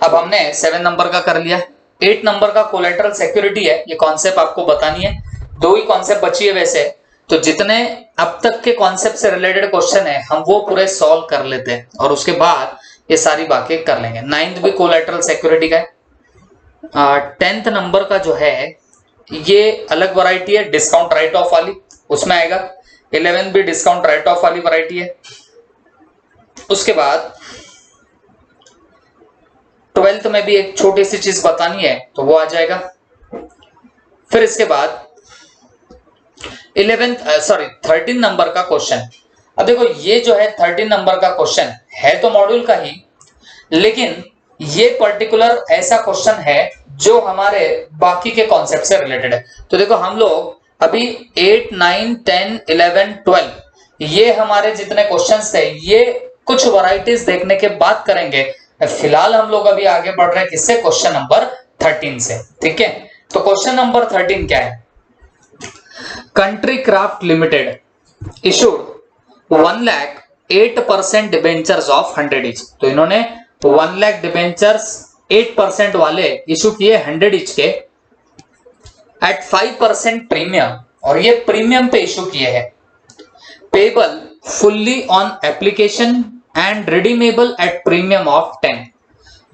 अब हमने 7 नंबर का कर लिया। 8 नंबर का कोलेटरल सिक्योरिटी है, ये कॉन्सेप्ट आपको बतानी है। 2 ही कॉन्सेप्ट बची है वैसे, तो जितने अब तक के कॉन्सेप्ट से रिलेटेड क्वेश्चन है हम वो पूरे सॉल्व कर लेते हैं और उसके बाद ये सारी बातें कर लेंगे। 9th भी कोलेटरल सिक्योरिटी का है। 10th नंबर का जो है ये अलग वैरायटी है, डिस्काउंट राइट ऑफ वाली, उसमें आएगा। 11th भी डिस्काउंट राइट ऑफ वाली वैरायटी है। उसके बाद 12th में भी एक छोटी सी चीज बतानी है, तो वो आ जाएगा। फिर इसके बाद 13 नंबर का क्वेश्चन। अब देखो ये जो है 13 नंबर का क्वेश्चन है तो मॉड्यूल का ही, लेकिन ये पर्टिकुलर ऐसा क्वेश्चन है जो हमारे बाकी के कॉन्सेप्ट से रिलेटेड है। तो देखो हम लोग अभी 8, 9, 10, 11, 12 ये हमारे जितने क्वेश्चंस थे ये कुछ वैरायटीज देखने के बाद करेंगे। फिलहाल हम लोग अभी आगे बढ़ रहे हैं किससे, क्वेश्चन नंबर 13 से। ठीक है, तो क्वेश्चन नंबर 13 क्या है, country craft limited issued 1 lakh 8% debentures of 100 each. तो इन्होंने 1 लाख डिबेंचर्स 8% वाले इशू किए 100 ईच के एट 5% प्रीमियम, और ये प्रीमियम पे इशू किए हैं। Payable fully on application and redeemable at premium of 10।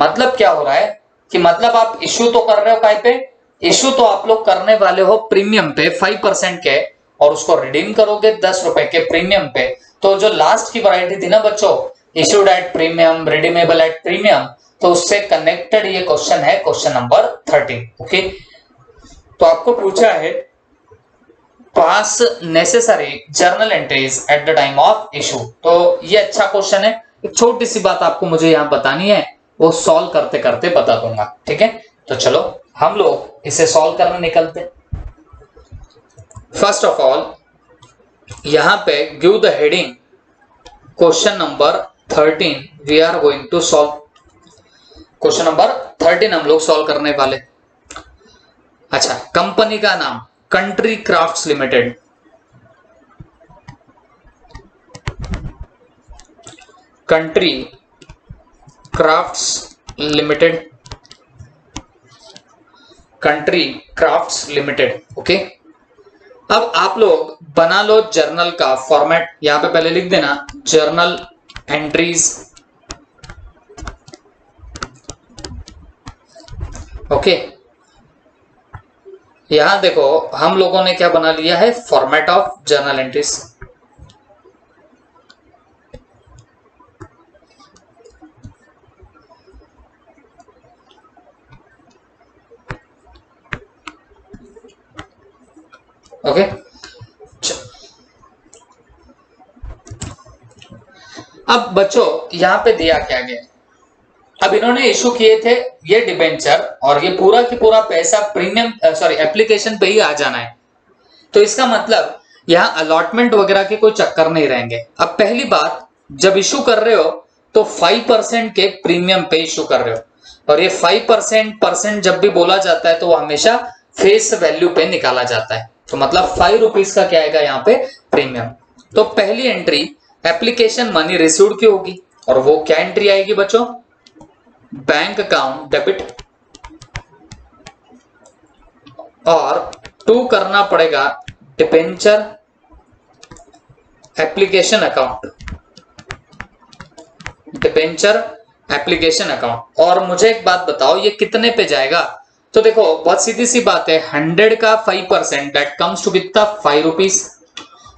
मतलब क्या हो रहा है कि मतलब आप इशू तो कर रहे हो काय पे, इशू तो आप लोग करने वाले हो प्रीमियम पे 5% के, और उसको रिडीम करोगे 10 रुपए के प्रीमियम पे। तो जो लास्ट की वैरायटी थी ना बच्चों, issued at premium, redeemable at premium, तो उससे कनेक्टेड ये क्वेश्चन है, क्वेश्चन नंबर 13। ओके, तो आपको पूछा है पास necessary journal entries at the time of issue. तो ये अच्छा क्वेश्चन है। एक छोटी सी बात आपको मुझे यहां बतानी है, वो सॉल्व करते करते बता दूंगा। ठीक है, तो चलो हम लोग इसे सॉल्व करने निकलते। फर्स्ट ऑफ ऑल यहां पे give the heading question number 13 we are going to solve. Question number 13 हम लोग सॉल्व करने वाले। अच्छा, कंपनी का नाम country crafts limited. Country crafts limited, country crafts limited. Okay, अब आप लोग बना लो जर्नल का फॉर्मेट। यहां पे पहले लिख देना जर्नल एंट्रीज। ओके, यहां देखो हम लोगों ने क्या बना लिया है, format of journal entries. Okay, अब बच्चों यहां पे दिया क्या गया, अब इन्होंने इशू किए थे ये डिबेंचर, और ये पूरा की पूरा पैसा प्रीमियम एप्लीकेशन पे ही आ जाना है। तो इसका मतलब यहाँ अलॉटमेंट वगैरह के कोई चक्कर नहीं रहेंगे। अब पहली बात, जब इशू कर रहे हो तो 5% के प्रीमियम पे इशू कर रहे हो, और ये 5% जब भी बोला जाता है तो वो हमेशा फेस वैल्यू पे निकाला जाता है। तो मतलब 5 रुपीज का क्या आएगा यहाँ पे प्रीमियम। तो पहली एंट्री एप्लीकेशन मनी रिसीव्ड की होगी, और वो क्या एंट्री आएगी बच्चों, बैंक अकाउंट डेबिट, और 2 करना पड़ेगा debenture application account, debenture application account. और मुझे एक बात बताओ ये कितने पे जाएगा, तो देखो बहुत सीधी सी बात है, 100 का 5% दैट कम्स टू कितना 5 रुपीज,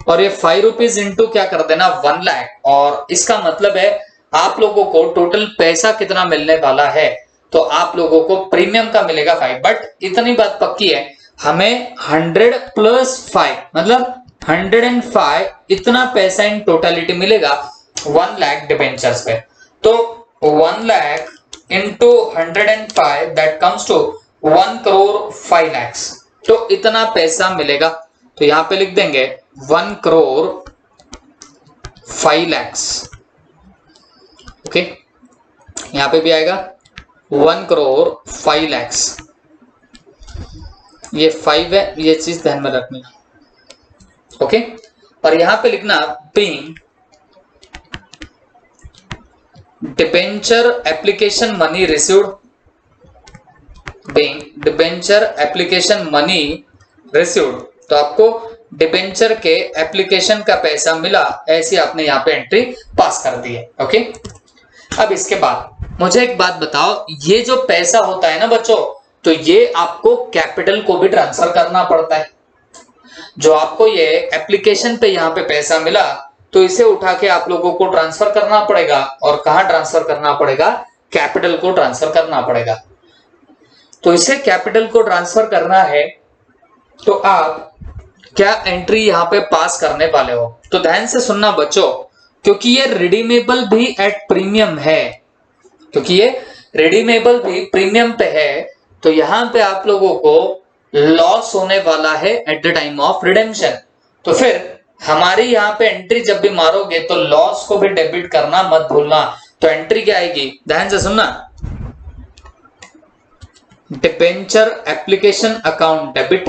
और ये 5 रुपीज इंटू क्या कर देना 1 लाख, और इसका मतलब है आप लोगों को टोटल पैसा कितना मिलने वाला है, तो आप लोगों को प्रीमियम का मिलेगा 5। बट इतनी बात पक्की है, हमें 100 प्लस 5 मतलब 105 इतना पैसा इन टोटलिटी मिलेगा 1 लाख डिबेंचर्स पे। तो 1 lakh into 105 that comes to 1 crore 5 lakhs, तो इतना पैसा मिलेगा। तो यहां पे लिख देंगे 1 करोड़ 5 लैक्स। ओके, यहां पे भी आएगा 1 करोड़ 5 लैक्स, ये 5 है, ये चीज ध्यान में रखनी। ओके, और यहां पे लिखना being debenture application money received, being debenture application money received, तो आपको डिबेंचर के एप्लीकेशन का पैसा मिला, ऐसी आपने यहाँ पे एंट्री पास कर दी है। ओके, अब इसके बाद मुझे एक बात बताओ, ये जो पैसा होता है ना बच्चों, तो ये आपको कैपिटल को भी ट्रांसफर करना पड़ता है। जो आपको ये एप्लीकेशन पे यहाँ पे पैसा मिला, तो इसे उठा के आप लोगों को ट्रांसफर करना पड़ेगा, और कहां ट्रांसफर करना पड़ेगा, कैपिटल को ट्रांसफर करना पड़ेगा। तो इसे कैपिटल को ट्रांसफर करना है, तो आप क्या एंट्री यहां पे पास करने वाले हो, तो ध्यान से सुनना बच्चों, क्योंकि ये रिडीमेबल भी एट प्रीमियम है, क्योंकि ये रिडीमेबल भी प्रीमियम पे है, तो यहां पे आप लोगों को लॉस होने वाला है at the time of redemption. तो फिर हमारी यहाँ पे एंट्री जब भी मारोगे तो लॉस को भी डेबिट करना मत भूलना। तो एंट्री क्या आएगी, ध्यान से सुनना, डिबेंचर एप्लीकेशन अकाउंट डेबिट,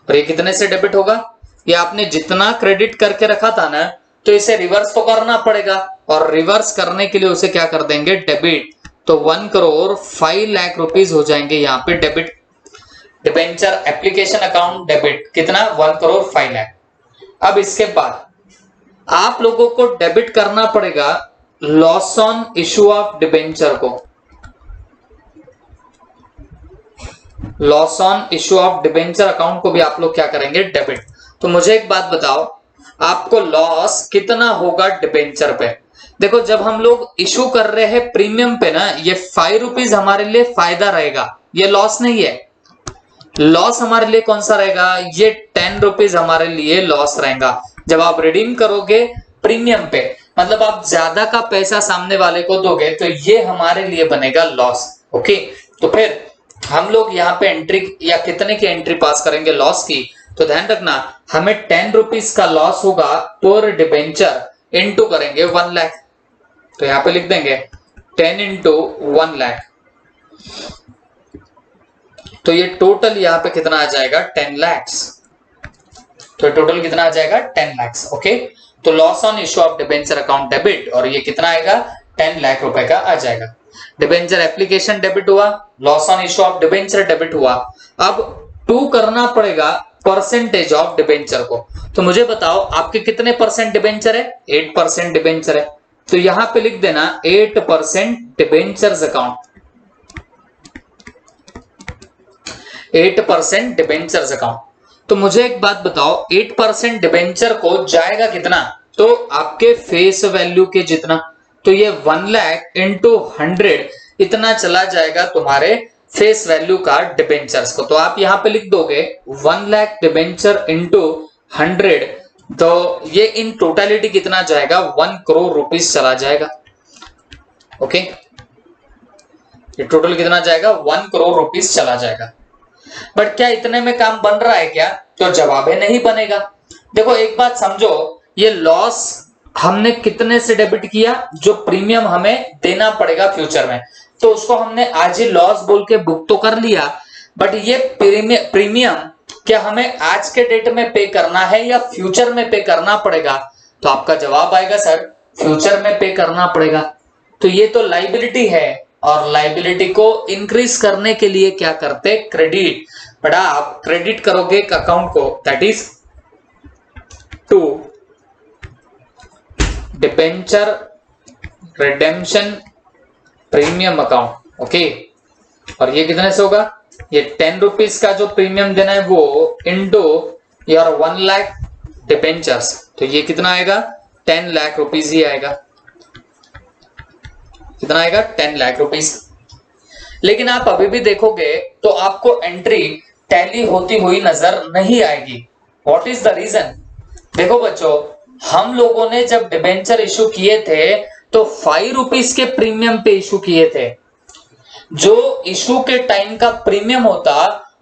और ये कितने से डेबिट होगा, ये आपने जितना क्रेडिट करके रखा था ना, तो इसे रिवर्स तो करना पड़ेगा, और रिवर्स करने के लिए उसे क्या कर देंगे डेबिट। तो 1 करोड़ 5 लाख रुपीस हो जाएंगे यहाँ पे debit, debenture application account debit कितना 1 करोड़ 5 लाख। अब इसके बाद आप लोगों को डेबिट करना पड़ेगा loss on issue of debenture को, loss on issue of debenture account को भी आप लोग क्या करेंगे डेबिट। तो मुझे एक बात बताओ, आपको लॉस कितना होगा डिबेंचर पे। देखो जब हम लोग इशू कर रहे हैं प्रीमियम पे ना, ये 5 रुपीज हमारे लिए फायदा रहेगा, ये लॉस नहीं है। लॉस हमारे लिए कौन सा रहेगा, ये 10 रुपीज हमारे लिए लॉस रहेगा जब आप रिडीम करोगे प्रीमियम पे, मतलब आप ज्यादा का पैसा सामने वाले को दोगे, तो ये हमारे लिए बनेगा लॉस। ओके, तो फिर हम लोग यहाँ पे एंट्री या कितने की एंट्री पास करेंगे लॉस की, तो ध्यान रखना हमें 10 रुपीज का लॉस होगा पर डिबेंचर, इंटू करेंगे 1 लाख। तो यहाँ पे लिख देंगे 10 इंटू 1 लाख, तो ये टोटल यहाँ पे कितना आ जाएगा 10 लैक्स। तो टोटल कितना आ जाएगा 10 लैक्स। ओके, तो loss on issue of debenture account debit, और ये कितना आएगा 10 लाख रुपए का आ जाएगा। डिबेंचर एप्लीकेशन डेबिट हुआ, loss on issue of debenture debit हुआ। अब 2 करना पड़ेगा परसेंटेज ऑफ डिबेंचर को। तो मुझे बताओ आपके कितने परसेंट डिबेंचर है, 8% डिबेंचर है, तो यहां पे लिख देना 8% डिबेंचर्स अकाउंट, 8% डिबेंचर्स अकाउंट। तो मुझे एक बात बताओ 8% डिबेंचर को जाएगा कितना, तो आपके फेस वैल्यू के जितना, तो ये 1 लाख इंटू 100 इतना चला जाएगा तुम्हारे फेस वैल्यू का डिबेंचर्स को। तो आप यहां पे लिख दोगे 1 लाख डिबेंचर इंटू 100, तो ये इन टोटलिटी कितना जाएगा 1 करोड़ रुपीस चला जाएगा। ओके, ये टोटल कितना जाएगा 1 करोड़ रुपीस चला जाएगा। बट क्या इतने में काम बन रहा है क्या? तो जवाब है नहीं बनेगा। देखो एक बात समझो, ये लॉस हमने कितने से डेबिट किया? जो प्रीमियम हमें देना पड़ेगा फ्यूचर में, तो उसको हमने आज ही लॉस बोल के बुक तो कर लिया, बट ये प्रीमियम क्या हमें आज के डेट में पे करना है या फ्यूचर में पे करना पड़ेगा? तो आपका जवाब आएगा सर फ्यूचर में पे करना पड़ेगा। तो ये तो लाइबिलिटी है, और लाइबिलिटी को इंक्रीज करने के लिए क्या करते? क्रेडिट। बड़ा आप क्रेडिट करोगे एक अकाउंट को, that is to debenture redemption premium account. Okay, और ये कितने से होगा? ये 10 रुपीज का जो प्रीमियम देना है वो इंटू योर 1 लाख डिबेंचर्स, तो ये कितना आएगा? 10 लाख रुपीज ही आएगा। कितना आएगा? 10 लाख रुपीज। लेकिन आप अभी भी देखोगे तो आपको एंट्री टैली होती हुई नजर नहीं आएगी। What is the reason? देखो बच्चों, हम लोगों ने जब डिबेंचर इशू किए थे तो 5 रुपीज के प्रीमियम पे इशू किए थे। जो इशू के टाइम का प्रीमियम होता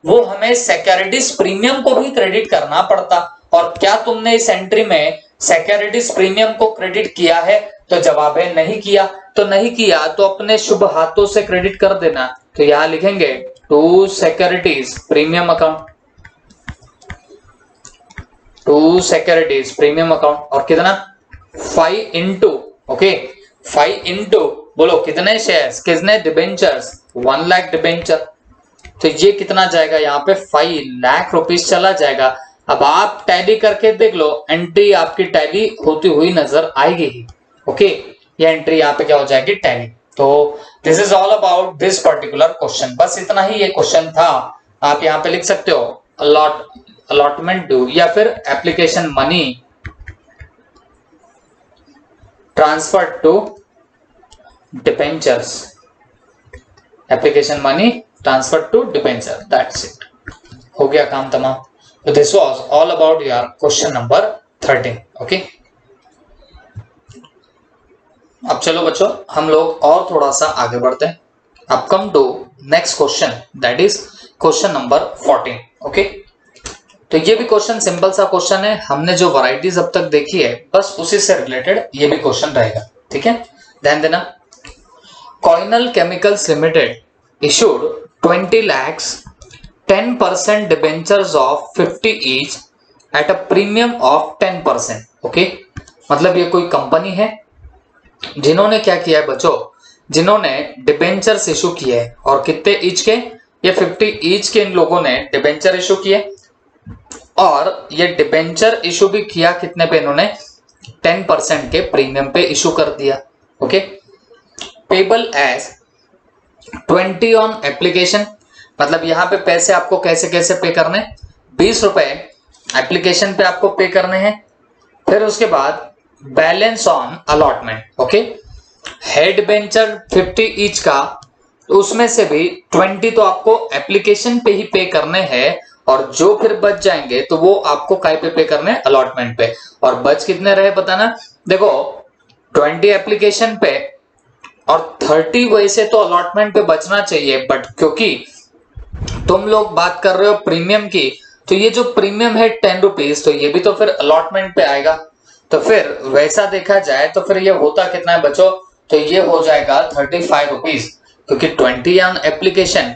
वो हमें सिक्योरिटीज प्रीमियम को भी क्रेडिट करना पड़ता। और क्या तुमने इस एंट्री में सिक्योरिटीज प्रीमियम को क्रेडिट किया है? तो जवाब है नहीं किया। तो नहीं किया तो अपने शुभ हाथों से क्रेडिट कर देना। तो यहां लिखेंगे to securities premium account, to securities premium account. और कितना? 5 इंटू, ओके 5 इंटू बोलो कितने शेयर्स, कितने डिबेंचर्स? 1 लाख डिबेंचर। तो ये कितना जाएगा? यहाँ पे 5 लाख रुपीज चला जाएगा। अब आप टैली करके देख लो, एंट्री आपकी टैली होती हुई नजर आएगी ही। ओके, ये एंट्री यहाँ पे क्या हो जाएगी? टैली। तो this is all about this particular question. बस इतना ही ये क्वेश्चन था। आप यहाँ पे लिख सकते हो अलॉटमेंट ड्यू या फिर application money transfer to debentures, application money transfer to debenture, that's it. हो गया काम तमाम। तो this was all about your question number 13। Okay, अब चलो बच्चों हम लोग और थोड़ा सा आगे बढ़ते हैं। अब come to next question, that is question number 14। Okay, तो ये भी क्वेश्चन सिंपल सा क्वेश्चन है। हमने जो वैरायटीज अब तक देखी है बस उसी से रिलेटेड ये भी क्वेश्चन रहेगा। ठीक है, ध्यान देना। Coinal Chemicals limited issued 20 lakhs 10% debentures of 50 each at a premium of 10%। Okay, मतलब ये कोई कंपनी है जिन्होंने क्या किया है बच्चों? जिन्होंने डिबेंचर्स इशू किए हैं। और कितने ईच के? ये 50 ईच के इन लोगों ने डिबेंचर इशू किए। और ये डिबेंचर इशू भी किया कितने पे? इन्होंने 10% के प्रीमियम पे इशू कर दिया। Okay, payable as 20 on application, मतलब यहां पे पैसे आपको कैसे कैसे पे करने? 20 रुपए एप्लीकेशन पे आपको पे करने हैं। फिर उसके बाद balance on allotment. Okay, head debenture 50 each का, तो उसमें से भी 20 तो आपको एप्लीकेशन पे ही पे करने हैं, और जो फिर बच जाएंगे तो वो आपको काय पे करने? अलॉटमेंट पे। और बच कितने रहे बताना? देखो 20 एप्लीकेशन पे और 30 वैसे तो अलॉटमेंट पे बचना चाहिए, बट क्योंकि तुम लोग बात कर रहे हो प्रीमियम की, तो ये जो प्रीमियम है 10 रुपीज, तो ये भी तो फिर अलॉटमेंट पे आएगा। तो फिर वैसा देखा जाए तो फिर ये होता कितना है बच्चों? तो ये हो जाएगा 35 रुपीज, क्योंकि 20 ऑन एप्लीकेशन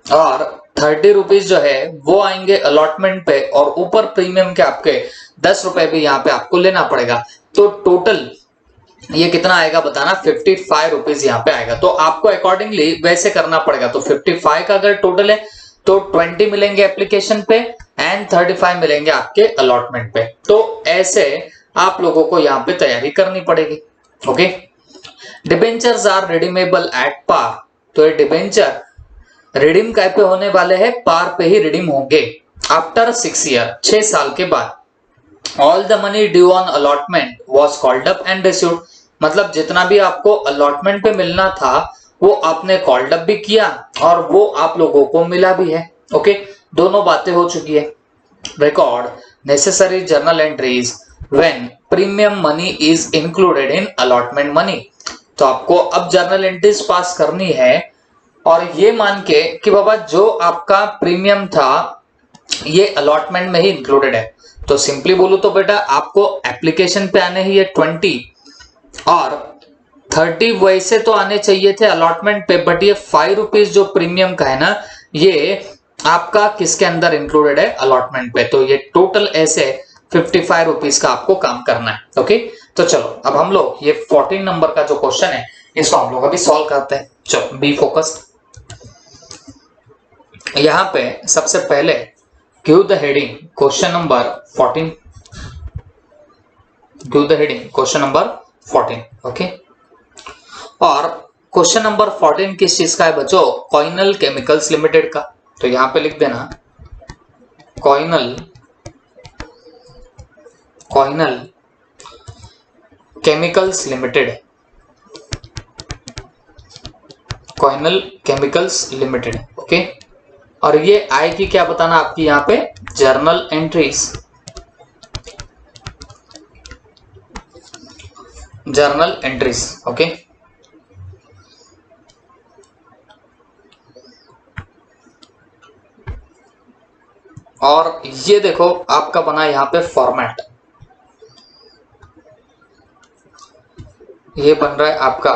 और 30 रुपीज जो है वो आएंगे अलॉटमेंट पे, और ऊपर प्रीमियम के आपके 10 रुपए भी यहाँ पे आपको लेना पड़ेगा। तो टोटल ये कितना आएगा बताना? 55 रुपीज यहाँ पे आएगा। तो आपको अकॉर्डिंगली वैसे करना पड़ेगा। तो 55 का अगर टोटल है तो 20 मिलेंगे एप्लीकेशन पे एंड 35 मिलेंगे आपके अलॉटमेंट पे। तो ऐसे आप लोगों को यहाँ पे तैयारी करनी पड़ेगी। Okay, debentures are redeemable at par, तो ये डिबेंचर रिडीम काय पे होने वाले हैं? पार पे ही रिडीम होंगे। आफ्टर 6 ईयर, 6 साल के बाद। All the money due on allotment was called up and received, मतलब जितना भी आपको अलॉटमेंट पे मिलना था वो आपने कॉल्ड अप भी किया और वो आप लोगों को मिला भी है। ओके, दोनों बातें हो चुकी है। Record necessary journal entries when premium money is included in allotment money, तो आपको अब जर्नल एंट्रीज पास करनी है और ये मान के कि बाबा जो आपका प्रीमियम था ये अलॉटमेंट में ही इंक्लूडेड है, तो सिंपली बोलूं तो बेटा आपको एप्लीकेशन पे आने ही है 20 और 30 वैसे तो आने चाहिए थे अलॉटमेंट पे, बट ये 5 रुपीज जो प्रीमियम का है ना ये आपका किसके अंदर इंक्लूडेड है, अलॉटमेंट पे। तो ये टोटल ऐसे 55 रुपीज का आपको काम करना है। ओके, तो चलो अब हम लोग ये 14 नंबर का जो क्वेश्चन है इसको हम लोग अभी सॉल्व करते हैं। चलो बी फोकस्ड। यहां पे सबसे पहले give the heading question number 14, give the heading question number 14। Okay, और क्वेश्चन नंबर 14 किस चीज का है बच्चों, कॉइनल केमिकल्स लिमिटेड का। तो यहां पे लिख देना Coinal Chemicals Limited, Coinal Chemicals Limited. Okay, और ये आएगी क्या बताना आपकी यहाँ पे journal entries, journal entries. Okay, और ये देखो आपका बना यहाँ पे फॉर्मेट, ये बन रहा है आपका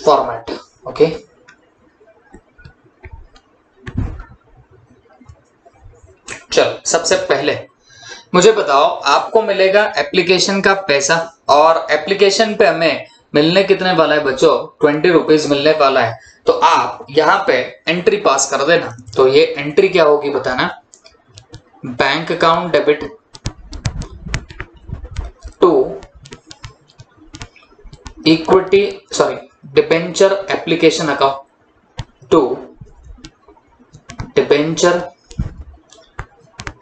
फॉर्मेट। ओके, चलो सबसे पहले मुझे बताओ आपको मिलेगा एप्लीकेशन का पैसा, और एप्लीकेशन पे हमें मिलने कितने वाला है बच्चों, 20 रुपीज मिलने वाला है। तो आप यहाँ पे एंट्री पास कर देना। तो ये एंट्री क्या होगी बताना, bank account debit to equity sorry debenture application account to debenture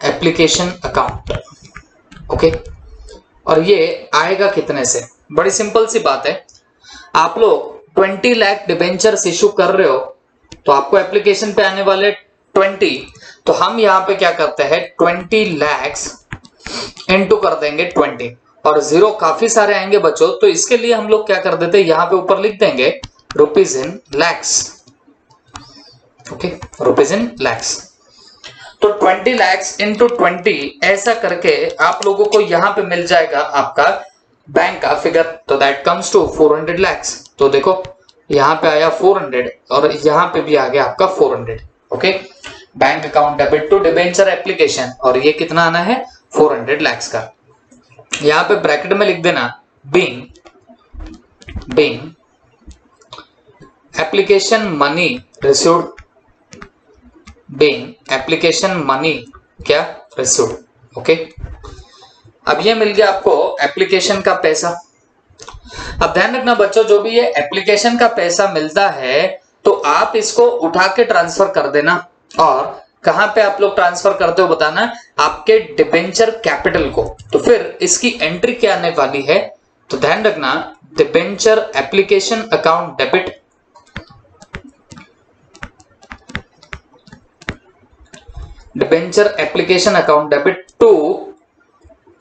application account. Okay, और ये आएगा कितने से, बड़ी सिंपल सी बात है, आप लोग 20 लाख डिबेंचर्स इशू कर रहे हो तो आपको एप्लीकेशन पे आने वाले 20, तो हम यहां पे क्या करते हैं 20 लैक्स इनटू कर देंगे 20, और जीरो काफी सारे आएंगे बच्चों, तो इसके लिए हम लोग क्या कर देते हैं यहां पे ऊपर लिख देंगे rupees in lakhs. Okay, rupees in lakhs. तो 20 लैक्स इंटू 20 ऐसा करके आप लोगों को यहां पे मिल जाएगा आपका बैंक का फिगर, तो दैट कम्स टू 400 लैक्स। तो देखो यहां पे आया 400 और यहां पे भी आ गया आपका 400। Okay, bank account debit to debenture application, और ये कितना आना है 400 लैक्स का। यहां पे ब्रैकेट में लिख देना being application money received, being application money क्या रिसीव्ड। ओके, अब ये मिल गया आपको एप्लीकेशन का पैसा। अब ध्यान रखना बच्चों, जो भी ये एप्लीकेशन का पैसा मिलता है तो आप इसको उठा के ट्रांसफर कर देना, और कहां पे आप लोग ट्रांसफर करते हो बताना, आपके डिबेंचर कैपिटल को। तो फिर इसकी एंट्री क्या आने वाली है, तो ध्यान रखना debenture application account debit debenture application account debit to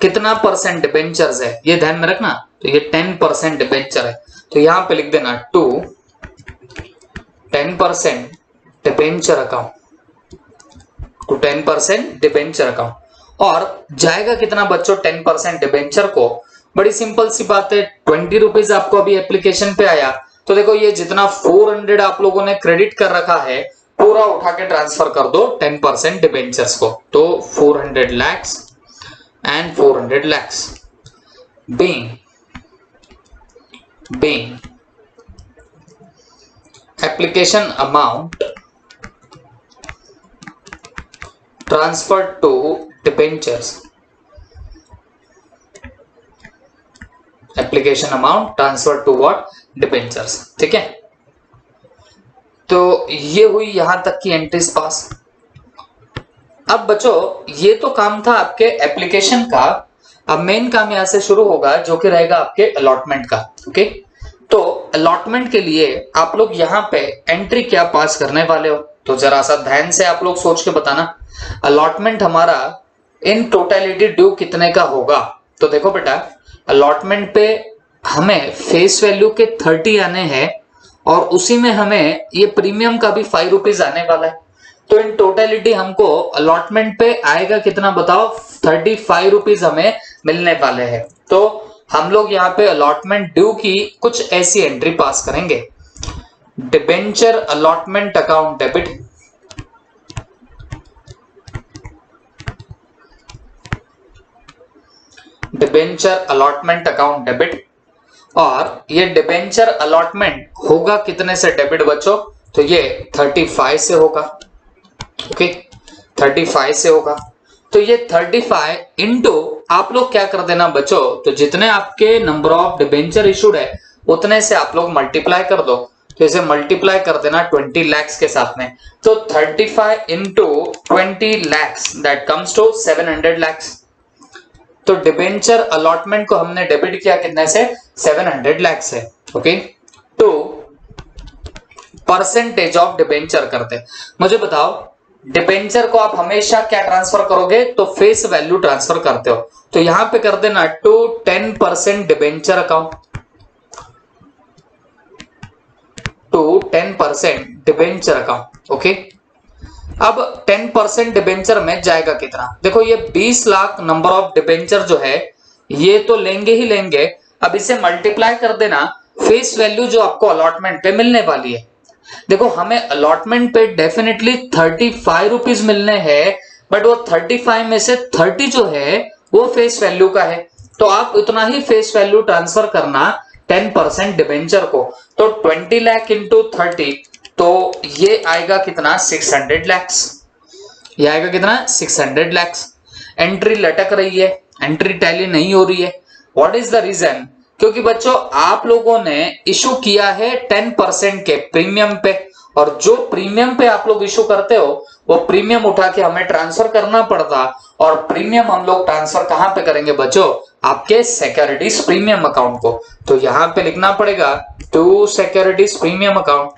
कितना परसेंट डिबेंचर्स है ये ध्यान में रखना, तो ये 10% डिबेंचर है, तो यहां पे लिख देना to 10% debenture account, to 10% debenture account. और जाएगा कितना बच्चों 10% डिबेंचर को, बड़ी सिंपल सी बात है 20 रुपीज आपको अभी एप्लीकेशन पे आया, तो देखो ये जितना 400 आप लोगों ने क्रेडिट कर रखा है पूरा उठा के ट्रांसफर कर दो 10% डिबेंचर्स को। तो 400 lakhs and 400 lakhs being application amount transferred to debentures, application amount transferred to what debentures। ठीक है, तो ये हुई यहां तक की एंट्रीज पास। अब बच्चों ये तो काम था आपके एप्लीकेशन का, अब मेन काम यहां से शुरू होगा जो कि रहेगा आपके अलॉटमेंट का। ओके, तो अलॉटमेंट के लिए आप लोग यहां पे एंट्री क्या पास करने वाले हो, तो जरा सा ध्यान से आप लोग सोच के बताना अलॉटमेंट हमारा इन टोटलिटी ड्यू कितने का होगा। तो देखो बेटा अलॉटमेंट पे हमें फेस वैल्यू के 30 आने हैं और उसी में हमें ये प्रीमियम का भी 5 रुपीज आने वाला है। तो इन टोटलिटी हमको अलॉटमेंट पे आएगा कितना बताओ, 35 रुपीज हमें मिलने वाले हैं। तो हम लोग यहाँ पे अलॉटमेंट ड्यू की कुछ ऐसी एंट्री पास करेंगे, debenture allotment account debit, debenture allotment account debit. और ये डिबेंचर अलॉटमेंट होगा कितने से डेबिट बच्चों, तो ये 35 से होगा। ओके, 35 से होगा। तो ये 35 इंटू आप लोग क्या कर देना बच्चों, तो जितने आपके नंबर ऑफ डिबेंचर इशूड है उतने से आप लोग मल्टीप्लाई कर दो। तो इसे मल्टीप्लाई कर देना 20 lakhs के साथ में। तो 35 into 20 lakhs that comes to 700 lakhs। तो डिबेंचर अलॉटमेंट को हमने डेबिट किया कितने से, 700 lakhs से। ओके, तो परसेंटेज ऑफ डिबेंचर करते, मुझे बताओ डिबेंचर को आप हमेशा क्या ट्रांसफर करोगे, तो फेस वैल्यू ट्रांसफर करते हो। तो यहां पे कर देना to 10% debenture account, to 10% debenture account. Okay, अब 10% डिबेंचर में जाएगा कितना, देखो ये 20 लाख नंबर ऑफ डिबेंचर जो है ये तो लेंगे ही लेंगे। अब इसे मल्टीप्लाई कर देना फेस वैल्यू जो आपको अलॉटमेंट पे मिलने वाली है। देखो हमें अलॉटमेंट पे डेफिनेटली 35 रुपीज मिलने हैं, बट वो 35 में से 30 जो है वो फेस वैल्यू का है। तो आप उतना ही फेस वैल्यू ट्रांसफर करना 10% डिबेंचर को। तो 20 लाख इंटू 30, तो ये आएगा कितना, 600 lakhs। ये आएगा कितना, 600 lakhs। एंट्री लटक रही है, एंट्री टैली नहीं हो रही है। व्हाट इज द रीजन, क्योंकि बच्चों आप लोगों ने इशू किया है 10% के प्रीमियम पे, और जो प्रीमियम पे आप लोग इशू करते हो वो प्रीमियम उठा के हमें ट्रांसफर करना पड़ता, और प्रीमियम हम लोग ट्रांसफर कहां पे करेंगे बच्चों, आपके सिक्योरिटीज प्रीमियम अकाउंट को। तो यहां पे लिखना पड़ेगा to securities premium account,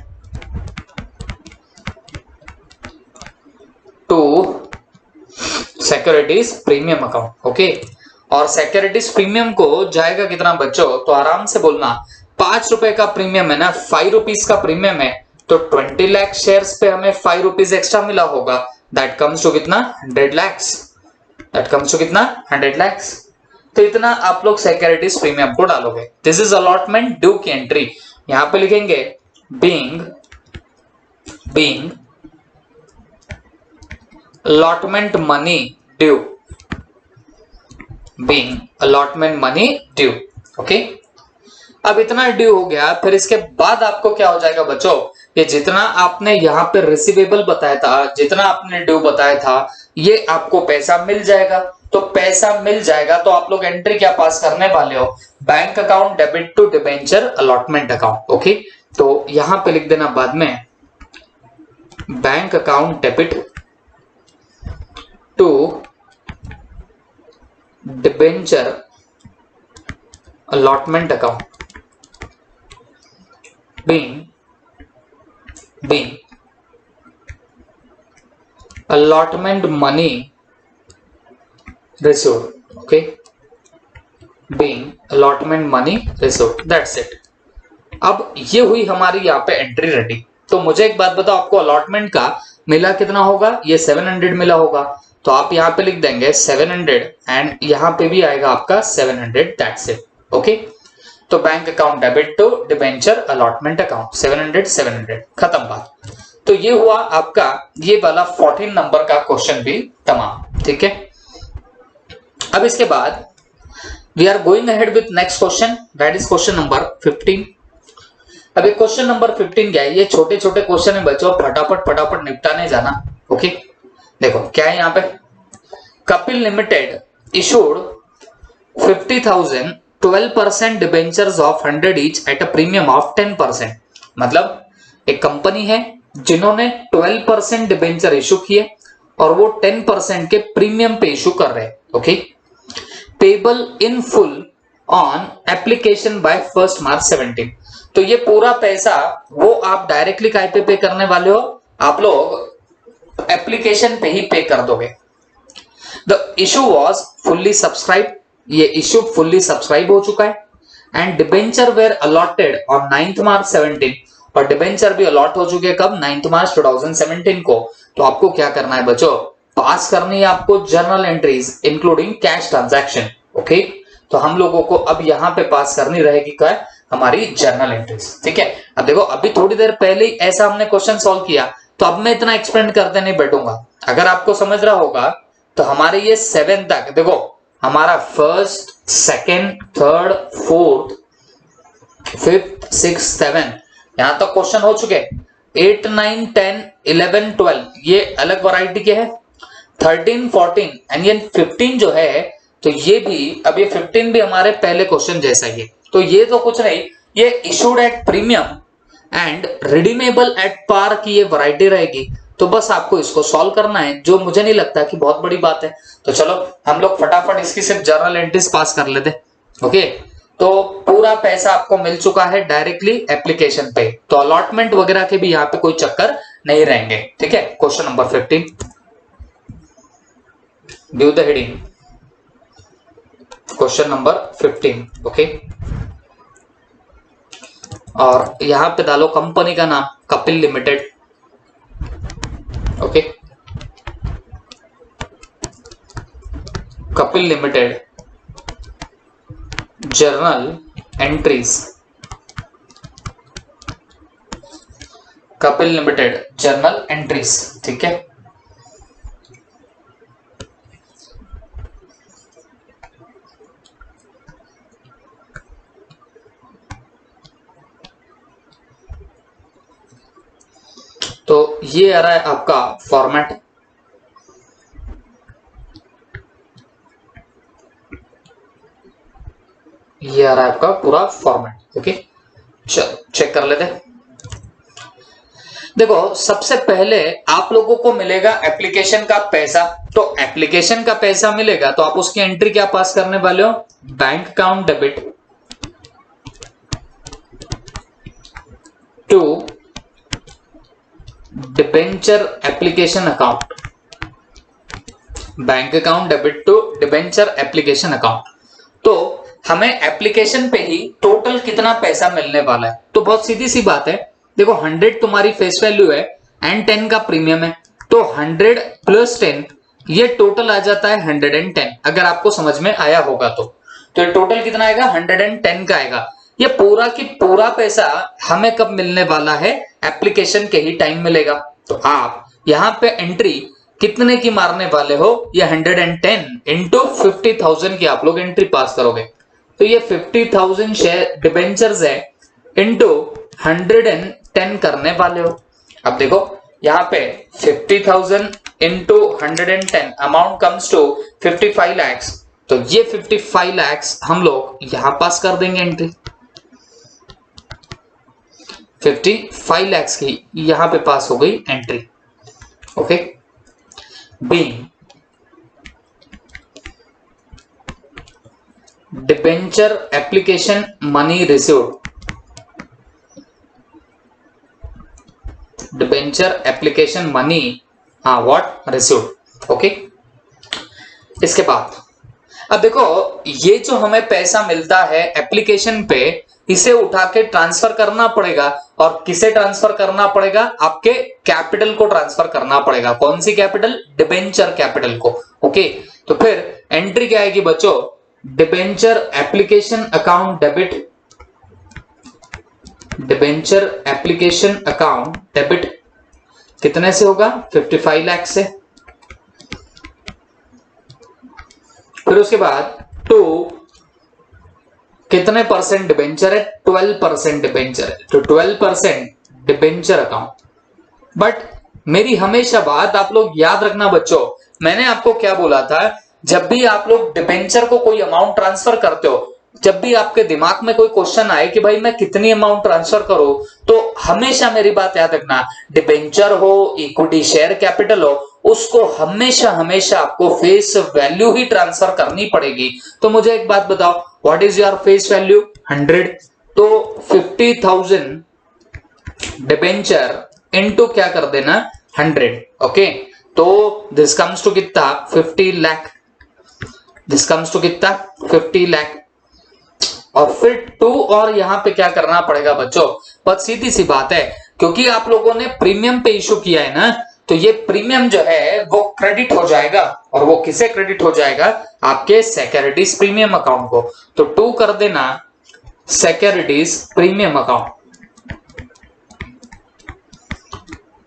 to securities premium account. Okay, और सिक्योरिटीज प्रीमियम को जाएगा कितना बच्चों, तो आराम से बोलना 5 रुपए का प्रीमियम है ना, 5 रुपीज का प्रीमियम है, तो 20 लाख शेयर्स पे हमें 5 रुपीज एक्स्ट्रा मिला होगा, दैट कम्स टू कितना, 100 lakhs। दैट कम्स टू कितना, 100 lakhs। तो इतना आप लोग सिक्योरिटीज प्रीमियम को डालोगे। दिस इज अलॉटमेंट ड्यू की एंट्री। यहां पे लिखेंगे being allotment money due, being allotment money due। Okay, अब इतना ड्यू हो गया, फिर इसके बाद आपको क्या हो जाएगा बच्चों, ये जितना आपने यहाँ पे रिसीवेबल बताया था, जितना आपने ड्यू बताया था, ये आपको पैसा मिल जाएगा। तो पैसा मिल जाएगा तो आप लोग एंट्री क्या पास करने वाले हो, bank account debit to debenture allotment account. Okay, तो यहां पे लिख देना बाद में bank account debit to debenture allotment account, being allotment money received। okay, being allotment money received, that's it। अब ये हुई हमारी यहाँ पे एंट्री रेडी। तो मुझे एक बात बताओ, आपको अलॉटमेंट का मिला कितना होगा, ये 700 मिला होगा, तो आप यहाँ पे लिख देंगे 700 एंड यहाँ पे भी आएगा आपका 700, दैट्स इट। ओके, तो bank account debit to debenture allotment account 700 खत्म बात। तो ये हुआ आपका ये वाला 14 नंबर का क्वेश्चन भी तमाम। ठीक है, अब इसके बाद we are going ahead with next question, that is question number 15। अब क्वेश्चन नंबर 15 क्या है, ये छोटे छोटे क्वेश्चन है बच्चों, फटाफट निपटाने जाना। ओके, देखो क्या है यहाँ पे, Kapil limited issued 50,000 12% debentures of 100 each at a premium of 10%। मतलब एक कंपनी है जिन्होंने 12% डिबेंचर इशू किए और वो 10% के प्रीमियम पे इशू कर रहे हैं। Okay, payable in full on application by 1 मार्च 17। तो ये पूरा पैसा वो आप डायरेक्टली काय पे करने वाले हो, आप लोग एप्लीकेशन पे ही पे कर दोगे। The issue was fully subscribe, ये इशू फुल्ली सब्सक्राइब हो चुका है, and debenture were allotted on 9th March 17। और डिबेंचर भी अलॉट हो चुके हैं कब 9 मार्च 2017 को। तो आपको क्या करना है बच्चों, पास करनी है आपको journal entries including cash transaction. Okay, तो हम लोगों को अब यहाँ पे पास करनी रहेगी क्या, हमारी जर्नल एंट्रीज। ठीक है, अब देखो अभी थोड़ी देर पहले ही ऐसा हमने क्वेश्चन सॉल्व किया, तो अब मैं इतना एक्सप्लेन करते नहीं बैठूंगा। अगर आपको समझ रहा होगा तो हमारे ये 7 तक देखो, हमारा first, second, third, fourth, fifth, six, 7 यहां तक क्वेश्चन हो चुके। 8, 9, 10, 11, 12 ये अलग वैरायटी के हैं। 13, 14 एंड ये 15 जो है, तो ये भी, अब ये 15 भी हमारे पहले क्वेश्चन जैसा ही है। तो ये तो कुछ नहीं, ये issued at premium and redeemable at par की ये वैरायटी रहेगी। तो बस आपको इसको सॉल्व करना है, जो मुझे नहीं लगता कि बहुत बड़ी बात है। तो चलो हम लोग फटाफट इसकी सिर्फ जर्नल एंट्रीज पास कर लेते। ओके, तो पूरा पैसा आपको मिल चुका है डायरेक्टली एप्लीकेशन पे, तो अलॉटमेंट वगैरह के भी यहाँ पे कोई चक्कर नहीं रहेंगे। ठीक है, question number 15, give the heading, question number 15। Okay, और यहां पे डालो कंपनी का नाम Kapil limited. Okay, Kapil limited journal entries, Kapil limited journal entries. ठीक है, तो ये आ रहा है आपका फॉर्मेट। ये आ रहा है आपका पूरा फॉर्मेट। ओके, चलो चेक कर लेते हैं। देखो सबसे पहले आप लोगों को मिलेगा एप्लीकेशन का पैसा। तो एप्लीकेशन का पैसा मिलेगा तो आप उसकी एंट्री क्या पास करने वाले हो, bank account debit to debenture application account, bank account debit to debenture application account. तो हमें एप्लीकेशन पे ही टोटल कितना पैसा मिलने वाला है, तो बहुत सीधी सी बात है। देखो 100 तुम्हारी फेस वैल्यू है एंड 10 का प्रीमियम है, तो 100 प्लस 10 ये टोटल आ जाता है 110। अगर आपको समझ में आया होगा तो ये टोटल कितना आएगा, 110 का आएगा। ये पूरा की पूरा पैसा हमें कब मिलने वाला है, एप्लीकेशन के ही टाइम मिलेगा। तो आप यहाँ पे एंट्री कितने की मारने वाले हो, ये 110 इंटू 50,000 की आप लोग एंट्री पास करोगे। तो ये 50,000 शेयर डिबेंचर्स है इंटू 110 करने वाले हो। अब देखो यहाँ पे 50,000 into 110 amount comes to 55 lakhs। तो ये 55 lakhs हम लोग यहां पास कर देंगे एंट्री। 55 lakhs की यहां पे पास हो गई entry. Okay, be debenture application money received, debenture application money what received. Okay, इसके बाद अब देखो ये जो हमें पैसा मिलता है एप्लीकेशन पे, इसे उठा के ट्रांसफर करना पड़ेगा। और किसे ट्रांसफर करना पड़ेगा, आपके कैपिटल को ट्रांसफर करना पड़ेगा। कौन सी कैपिटल, डिबेंचर कैपिटल को। ओके, तो फिर एंट्री क्या आएगी बच्चों, debenture application account debit, debenture application account debit कितने से होगा, 55 लाख से। फिर उसके बाद टू कितने परसेंट डिबेंचर है, 12% डिबेंचर है, तो 12% डिबेंचर अकाउंट। बट मेरी हमेशा बात आप लोग याद रखना बच्चों, मैंने आपको क्या बोला था, जब भी आप लोग डिबेंचर को कोई अमाउंट ट्रांसफर करते हो, जब भी आपके दिमाग में कोई क्वेश्चन आए कि भाई मैं कितनी अमाउंट ट्रांसफर करूं, तो हमेशा मेरी बात याद रखना, डिबेंचर हो, इक्विटी शेयर कैपिटल हो, उसको हमेशा हमेशा आपको फेस वैल्यू ही ट्रांसफर करनी पड़ेगी। तो मुझे एक बात बताओ, what is your face value, 100। तो 50,000 डिबेंचर इनटू क्या कर देना, 100। ओके, तो दिस कम्स टू कितना, 50 लाख, दिस कम्स टू कितना, 50 लाख। और फिर टू और यहां पे क्या करना पड़ेगा बच्चों, बहुत सीधी सी बात है, क्योंकि आप लोगों ने प्रीमियम पे इशू किया है ना, तो ये प्रीमियम जो है वो क्रेडिट हो जाएगा, और वो किसे क्रेडिट हो जाएगा, आपके सिक्योरिटीज प्रीमियम अकाउंट को। तो टू कर देना सिक्योरिटीज प्रीमियम अकाउंट,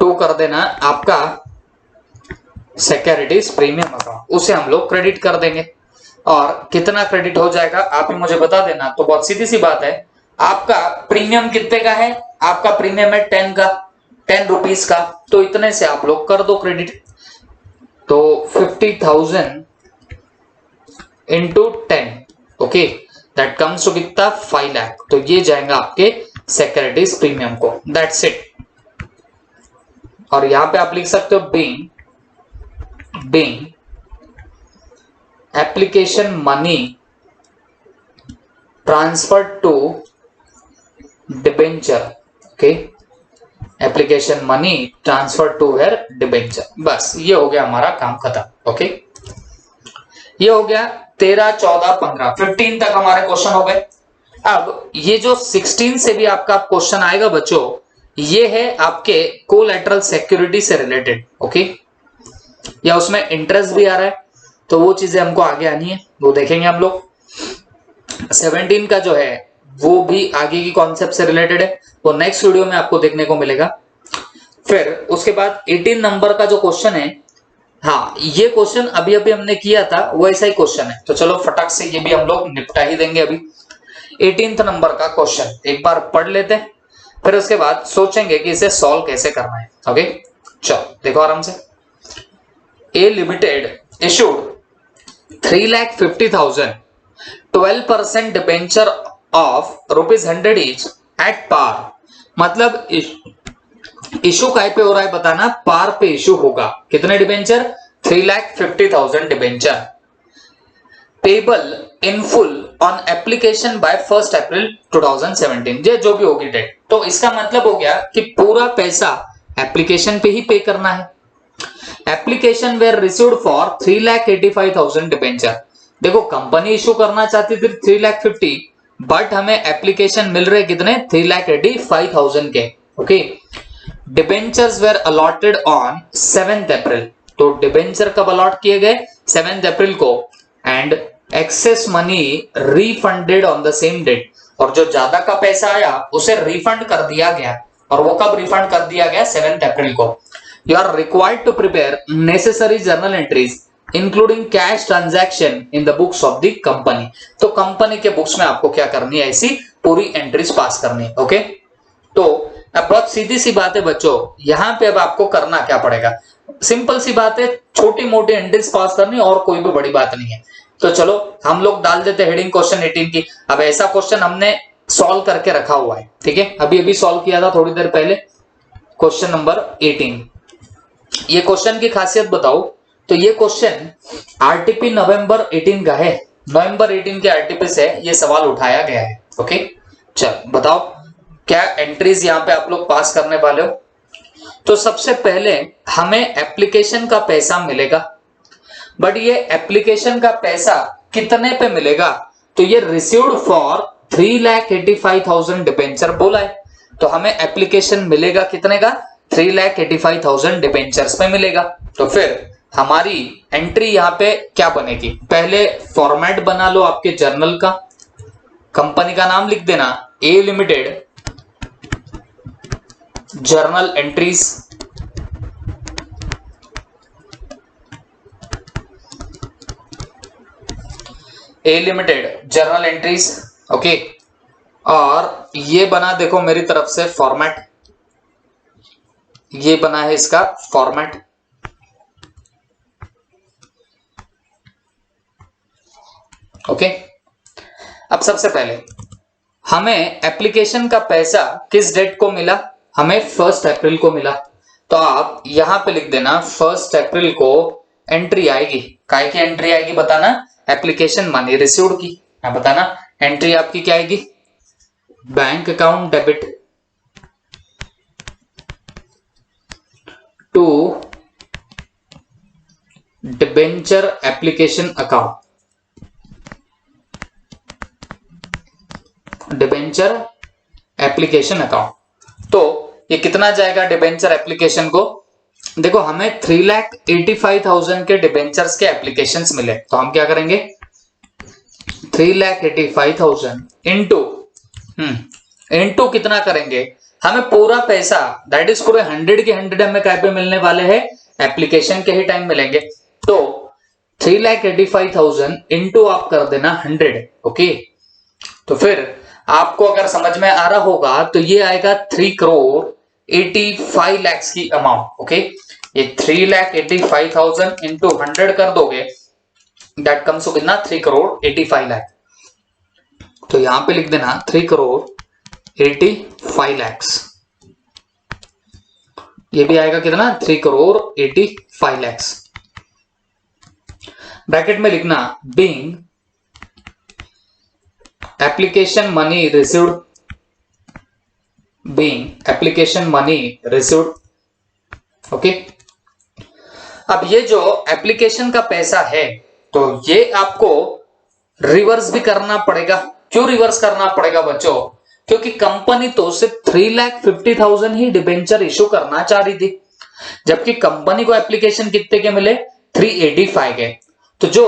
टू कर देना आपका सिक्योरिटीज प्रीमियम अकाउंट, उसे हम लोग क्रेडिट कर देंगे। और कितना क्रेडिट हो जाएगा आप ही मुझे बता देना। तो बहुत सीधी सी बात है, आपका प्रीमियम कितने का है, आपका प्रीमियम है 10 का, 10 रुपीज का, तो इतने से आप लोग कर दो क्रेडिट। तो 50,000 into 10, okay, that comes to कितना, 5 लाख। तो ये जाएगा आपके सिक्योरिटीज प्रीमियम को, दैट्स इट। और यहां पे आप लिख सकते हो being application money transferred to debenture, okay, application money transferred to her debenture। बस ये हो गया हमारा काम खत्म, ओके। ये हो गया 13, 14, 15, 15 तक हमारे क्वेश्चन हो गए। अब ये जो 16 से भी आपका क्वेश्चन आएगा बच्चों, ये है आपके कोलैटरल सिक्योरिटी से रिलेटेड, ओके, या उसमें इंटरेस्ट भी आ रहा है, तो वो चीजें हमको आगे आनी है, वो देखेंगे हम लोग। 17 का जो है वो भी आगे की कॉन्सेप्ट से रिलेटेड है, वो नेक्स्ट वीडियो में आपको देखने को मिलेगा। फिर उसके बाद 18 नंबर का जो क्वेश्चन है, हाँ ये क्वेश्चन अभी अभी हमने किया था, वो ऐसा ही क्वेश्चन है, तो चलो फटाक से ये भी हम लोग निपटा ही देंगे अभी। 18 नंबर का क्वेश्चन एक बार पढ़ लेते हैं, फिर उसके बाद सोचेंगे कि इसे सॉल्व कैसे करना है, ओके। चलो देखो आराम से। A Limited issued 3,50,000 12% debenture of ₹100 each at par। मतलब इशू काय पे हो रहा है बताना, पार पे इशू होगा। कितने debenture, 3,50,000 debenture, payable in full on application by 1 अप्रैल 2017, ये जो भी होगी डेट। तो इसका मतलब हो गया कि पूरा पैसा एप्लीकेशन पे ही पे करना है। Application were received for 3,85,000 debenture. देखो कंपनी इशू करना चाहती थी 3,50,000, बट हमें एप्लीकेशन मिल रहे कितने, 3,85,000 के, okay. Debentures were allotted on 7 April. तो डिबेंचर कब अलॉट किए गए, 7 अप्रैल को, and excess money refunded on the same date. और जो ज्यादा का पैसा आया उसे रिफंड कर दिया गया, और वो कब रिफंड कर दिया गया, 7 अप्रैल को। You are required to prepare necessary journal entries including cash transaction in the books of the company। तो कंपनी के बुक्स में आपको क्या करनी है, ऐसी पूरी एंट्रीज पास करनी है, ओके। तो अब बहुत सीधी सी बात है बच्चों, यहां पे अब आपको करना क्या पड़ेगा, सिंपल सी बात है, छोटी मोटी एंट्रीज पास करनी, और कोई भी बड़ी बात नहीं है। तो चलो हम लोग डाल देते हेडिंग क्वेश्चन 18 की। अब ऐसा क्वेश्चन हमने सॉल्व करके रखा हुआ है, ठीक है, अभी अभी सॉल्व किया था थोड़ी देर पहले, क्वेश्चन नंबर 18। ये क्वेश्चन की खासियत बताओ, तो ये क्वेश्चन आरटीपी नवंबर 18 का है, नवंबर 18 के आरटीपी से ये सवाल उठाया गया है, ओके। चल बताओ क्या एंट्रीज यहां पे आप लोग पास करने वाले हो। तो सबसे पहले हमें एप्लीकेशन का पैसा मिलेगा, बट ये एप्लीकेशन का पैसा कितने पे मिलेगा, तो ये रिसीव्ड फॉर 3,85,000 डिबेंचर बोला है, तो हमें एप्लीकेशन मिलेगा कितने का, 3,85,000 डिबेंचर्स पे मिलेगा। तो फिर हमारी एंट्री यहां पे क्या बनेगी, पहले फॉर्मेट बना लो आपके जर्नल का, कंपनी का नाम लिख देना ए लिमिटेड जर्नल एंट्रीज, ए लिमिटेड जर्नल एंट्रीज, ओके। और ये बना देखो मेरी तरफ से फॉर्मेट, ये बना है इसका फॉर्मेट, ओके। अब सबसे पहले हमें एप्लीकेशन का पैसा किस डेट को मिला, हमें 1 अप्रैल को मिला, तो आप यहां पे लिख देना 1 अप्रैल को एंट्री आएगी, काय की एंट्री आएगी बताना, एप्लीकेशन मनी रिसीव्ड की, बताना एंट्री आपकी क्या आएगी, bank account debit to debenture application account, debenture application account. तो ये कितना जाएगा डिबेंचर एप्लीकेशन को? देखो हमें 3,85,000 के डिबेंचर्स के एप्लीकेशंस मिले, तो हम क्या करेंगे 3,85,000 इंटू कितना करेंगे, हमें पूरा पैसा दैट इज पूरे 100 के 100 हमें क्या पे मिलने वाले हैं, एप्लीकेशन के ही टाइम मिलेंगे। तो 3,85,000 इंटू आप कर देना 100। ओके, तो फिर आपको अगर समझ में आ रहा होगा तो ये आएगा 3,85 लाख की अमाउंट। ओके, ये 3,85,000 इंटू 100 कर दोगे, दैट कम्स टू कितना 3,85 लाख। तो यहां पे लिख देना 3,85 लाख। ये भी आएगा कितना 3,85 लाख। ब्रैकेट में लिखना being application money received, being application money received. Okay, अब ये जो एप्लीकेशन का पैसा है तो ये आपको रिवर्स भी करना पड़ेगा। क्यों रिवर्स करना पड़ेगा बच्चों? क्योंकि कंपनी तो सिर्फ 3,50,000 ही डिबेंचर इशू करना चाह रही थी, जबकि कंपनी को एप्लीकेशन कितने के मिले 385 के। तो जो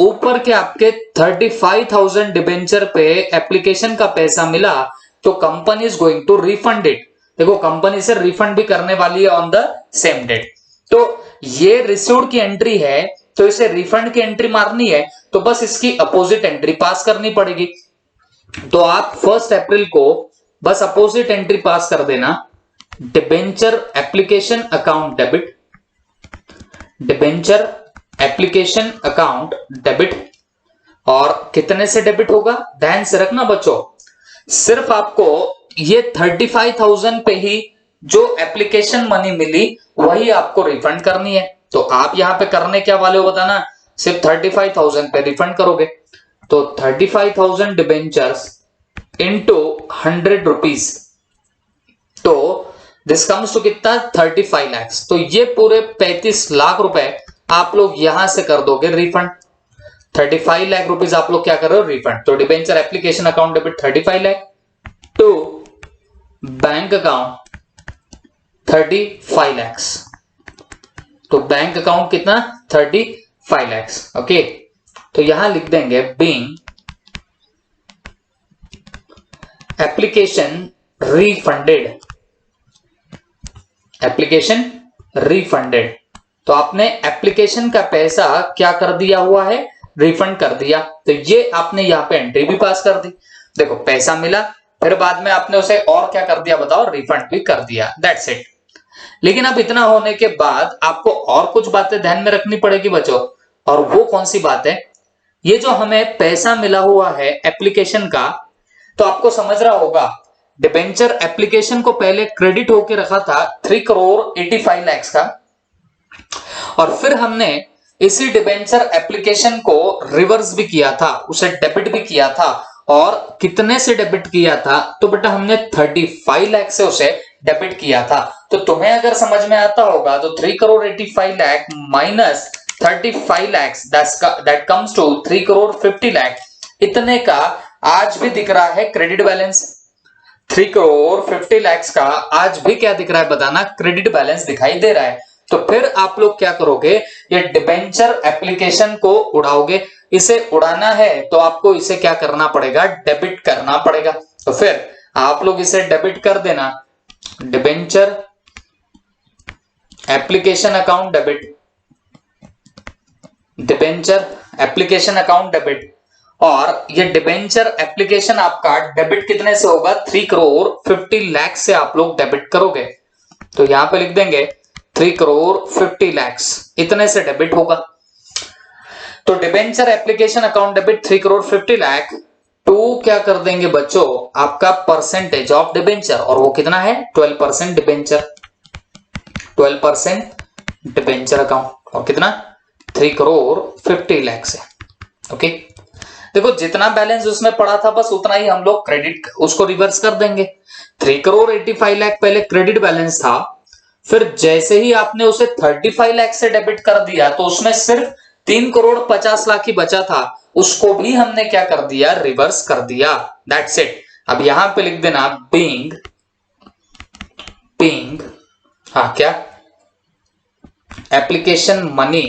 ऊपर के आपके 35,000 डिबेंचर पे एप्लीकेशन का पैसा मिला तो company is going to refund it. देखो कंपनी से रिफंड भी करने वाली है ऑन द सेम डेट। तो ये रिसीव्ड की एंट्री है तो इसे रिफंड की एंट्री मारनी है, तो बस इसकी अपोजिट एंट्री पास करनी पड़ेगी। तो आप 1 अप्रैल को बस अपोजिट एंट्री पास कर देना, debenture application account debit, debenture application account debit. और कितने से डेबिट होगा ध्यान से रखना बच्चों, सिर्फ आपको ये 35,000 पे ही जो एप्लीकेशन मनी मिली वही आपको रिफंड करनी है। तो आप यहां पे करने क्या वाले हो बताना, सिर्फ 35,000 पे रिफंड करोगे। तो 35,000 डिबेंचर्स इंटू 100 रुपीज, तो दिस कम्स टू कितना 35 लाख। तो ये पूरे 35 लाख रुपए आप लोग यहां से कर दोगे रिफंड। 35 लाख रुपीज आप लोग क्या कर रहे हो रिफंड। तो debenture application account debit 35 lakh to bank account 35 lakh. तो बैंक अकाउंट कितना 35 लाख। ओके, तो यहां लिख देंगे being application refunded, application refunded. तो आपने एप्लीकेशन का पैसा क्या कर दिया हुआ है, रिफंड कर दिया। तो ये आपने यहां पे एंट्री भी पास कर दी। देखो पैसा मिला, फिर बाद में आपने उसे और क्या कर दिया बताओ, रिफंड भी कर दिया, दैट्स इट। लेकिन अब इतना होने के बाद आपको और कुछ बातें ध्यान में रखनी पड़ेगी बच्चों, और वो कौन सी बात है, ये जो हमें पैसा मिला हुआ है एप्लीकेशन का, तो आपको समझ रहा होगा डिबेंचर एप्लीकेशन को पहले क्रेडिट होके रखा था 3,85 लाख का, और फिर हमने इसी डिबेंचर एप्लीकेशन को रिवर्स भी किया था, उसे डेबिट भी किया था। और कितने से डेबिट किया था, तो बेटा हमने 35 लाख से उसे डेबिट किया था। तो तुम्हें अगर समझ में आता होगा तो 3,85 lakh minus 35 lakh that comes to 3,50 lakh, इतने का आज भी दिख रहा है क्रेडिट बैलेंस। 3,50 लाख का आज भी क्या दिख रहा है बताना, क्रेडिट बैलेंस दिखाई दे रहा है। तो फिर आप लोग क्या करोगे, ये डिबेंचर एप्लीकेशन को उड़ाओगे। इसे उड़ाना है तो आपको इसे क्या करना पड़ेगा, डेबिट करना पड़ेगा। तो फिर आप लोग इसे डेबिट कर देना, debenture application account debit, debenture application account debit. और ये डिबेंचर एप्लीकेशन आपका डेबिट कितने से होगा, 3,50 लाख से आप लोग डेबिट करोगे। तो यहां पे लिख देंगे 3,50 लाख, इतने से डेबिट होगा। तो debenture application account debit 3,50 lakh to क्या कर देंगे बच्चों, आपका परसेंटेज ऑफ डिबेंचर, और वो कितना है 12% डिबेंचर, 12% डिबेंचर अकाउंट, और कितना 3,50 लाख से। ओके, देखो जितना बैलेंस उसमें पड़ा था बस उतना ही हम लोग क्रेडिट उसको रिवर्स कर देंगे। 3,85 लाख पहले क्रेडिट बैलेंस था, फिर जैसे ही आपने उसे 35 लाख से डेबिट कर दिया तो उसमें सिर्फ 3,50 लाख ही बचा था, उसको भी हमने क्या कर दिया, रिवर्स कर दिया, दैट्स इट। अब यहां पे लिख देना बीइंग हाँ क्या application money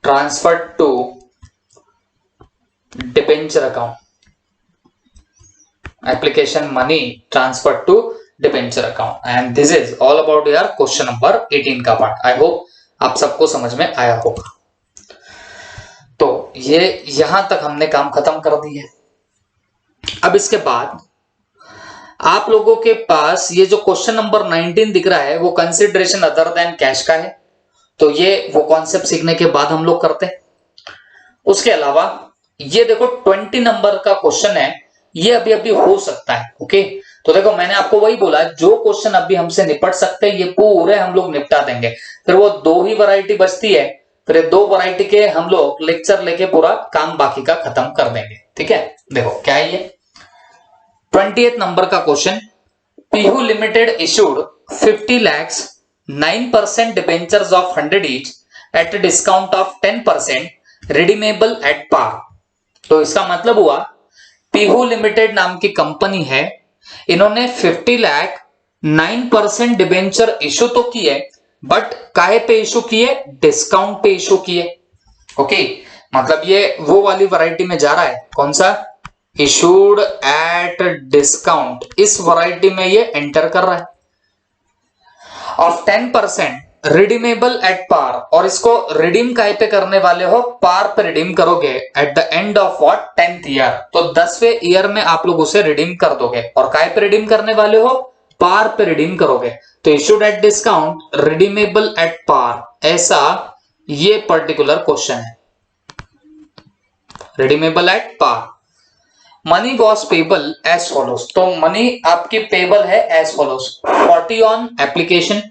transferred to debenture account, application money transferred to debenture account, and this is all about your question number 18 का पार्ट। आई होप आप सबको समझ में आया होगा। तो ये यहां तक हमने काम खत्म कर दी है। अब इसके बाद आप लोगों के पास ये जो क्वेश्चन नंबर 19 दिख रहा है वो कंसिडरेशन अदर देन कैश का है, तो ये वो कॉन्सेप्ट सीखने के बाद हम लोग करते हैं। उसके अलावा ये देखो 20 नंबर का क्वेश्चन है, ये अभी अभी हो सकता है। ओके, तो देखो मैंने आपको वही बोला, जो क्वेश्चन अभी हमसे निपट सकते हैं ये पूरे हम लोग निपटा देंगे। फिर वो 2 ही वैरायटी बचती है, फिर 2 वैरायटी के हम लोग लेक्चर लेके पूरा काम बाकी का खत्म कर देंगे। ठीक है, देखो क्या है ये 28 नंबर का question. Pihu limited issued 50 lakhs 9% debentures of 100 each at discount of 10% redeemable at par. तो इसका मतलब हुआ पीहू लिमिटेड नाम की कंपनी है, इन्होंने 50 लाख 9% डिबेंचर इशू तो किए, बट काहे पे इशू किए? डिस्काउंट पे इशू किए। ओके, मतलब ये वो वाली वैरायटी में जा रहा है। कौन सा? इशूड एट डिस्काउंट, इस वैरायटी में ये एंटर कर रहा है। ऑफ 10% रिडीमेबल एट पार, और इसको रिडीम काहे पे करने वाले हो? पार पे रिडीम करोगे at the end of what? 10th year. तो 10वें ईयर में आप लोग उसे रिडीम कर दोगे। और काहे पे रिडीम करने वाले हो? पार पे रिडीम करोगे। तो issued at discount redeemable at par, ऐसा ये पर्टिकुलर क्वेश्चन है। Redeemable at par. Money was payable as follows, तो मनी आपकी पेबल है as follows. 40 on application,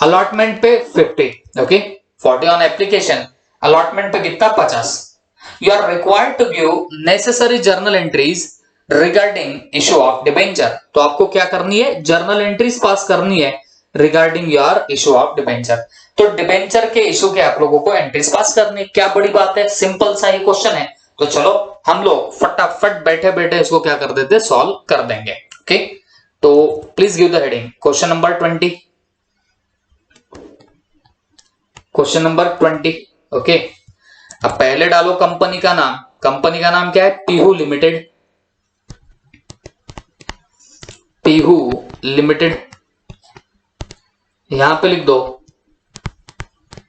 allotment पे 50। ओके, 40 ऑन एप्लीकेशन, अलॉटमेंट पे कितना? 50। You are required to give necessary journal entries regarding issue of debenture. तो आपको क्या करनी है? जर्नल एंट्रीज पास करनी है regarding your issue of debenture. तो डिबेंचर के इशू के आप लोगों को एंट्रीज पास करनी है। क्या बड़ी बात है, सिंपल सा ही क्वेश्चन है। तो चलो हम लोग फटाफट बैठे बैठे इसको क्या कर देते? सॉल्व कर देंगे। ओके, तो please give the heading question number 20। Question number 20। Okay, अब पहले डालो कंपनी का नाम। कंपनी का नाम क्या है? पीहू लिमिटेड। पीहू लिमिटेड, यहां पे लिख दो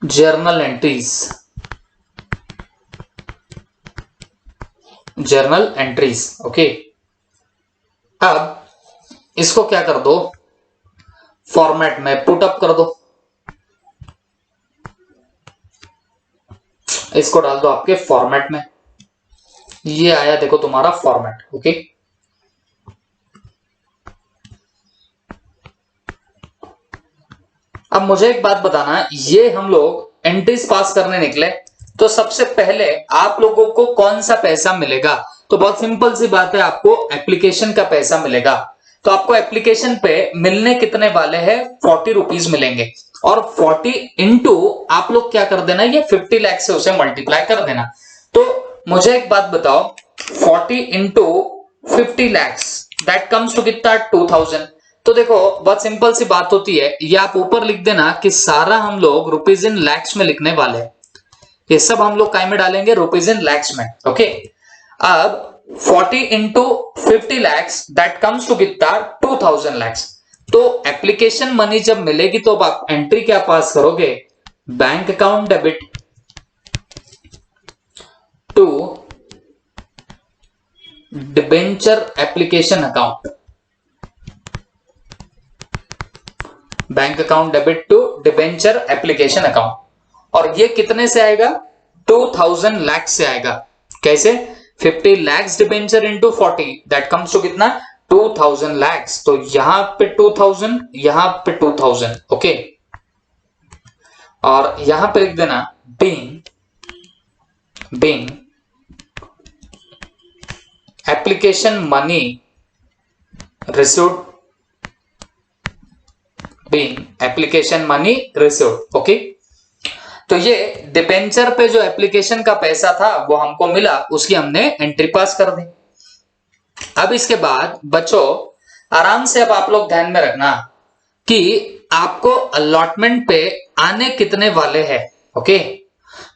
journal entries. Journal entries. Okay, अब इसको क्या कर दो? फॉर्मेट में पुट अप कर दो। इसको डाल दो आपके फॉर्मेट में। ये आया देखो तुम्हारा फॉर्मेट। ओके, अब मुझे एक बात बताना, ये हम लोग एंट्रीज पास करने निकले तो सबसे पहले आप लोगों को कौन सा पैसा मिलेगा? तो बहुत सिंपल सी बात है, आपको एप्लीकेशन का पैसा मिलेगा। तो आपको एप्लीकेशन पे मिलने कितने वाले हैं? 40 रुपीज मिलेंगे। और 40 इंटू आप लोग क्या कर देना? ये 50 लाख से उसे मल्टीप्लाई कर देना। तो मुझे एक बात बताओ, 40 into 50 lakhs that comes to कितना? 2000। तो देखो बहुत सिंपल सी बात होती है, ये आप ऊपर लिख देना कि सारा हम लोग रुपीज इन लैक्स में लिखने वाले हैं। ये सब हम लोग काय में डालेंगे? रुपीज इन लैक्स में। ओके, अब 40 into 50 lakhs that comes to कितना? 2000 लैक्स। तो एप्लीकेशन मनी जब मिलेगी तो अब आप एंट्री क्या पास करोगे? Bank account debit to debenture application account. Bank account debit to debenture application account. और ये कितने से आएगा? 2000 लाख से आएगा। कैसे? 50 lakhs debenture into 40 that comes to कितना? 2000 lakhs। तो यहां पे 2000, यहां पे 2000। ओके, और यहां पे लिख देना being application money received, being application money received. Okay, तो ये डिबेंचर पे जो एप्लीकेशन का पैसा था वो हमको मिला, उसकी हमने एंट्री पास कर दी। अब इसके बाद बच्चों आराम से अब आप लोग ध्यान में रखना कि आपको अलॉटमेंट पे आने कितने वाले हैं। ओके,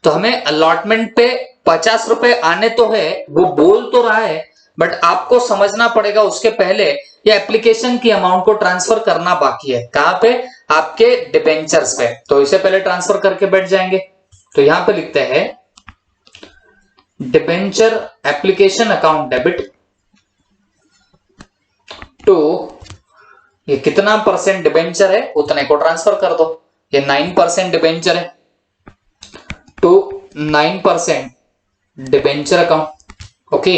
तो हमें अलॉटमेंट पे 50 रुपए आने तो है, वो बोल तो रहा है, बट आपको समझना पड़ेगा उसके पहले ये एप्लीकेशन की अमाउंट को ट्रांसफर करना बाकी है। कहां पे? आपके डिबेंचर्स पे। तो इसे पहले ट्रांसफर करके बैठ जाएंगे। तो यहां पे लिखते हैं debenture application account debit to, ये कितना परसेंट डिबेंचर है उतने को ट्रांसफर कर दो। ये 9% डिबेंचर है, टू 9% डिबेंचर अकाउंट। ओके,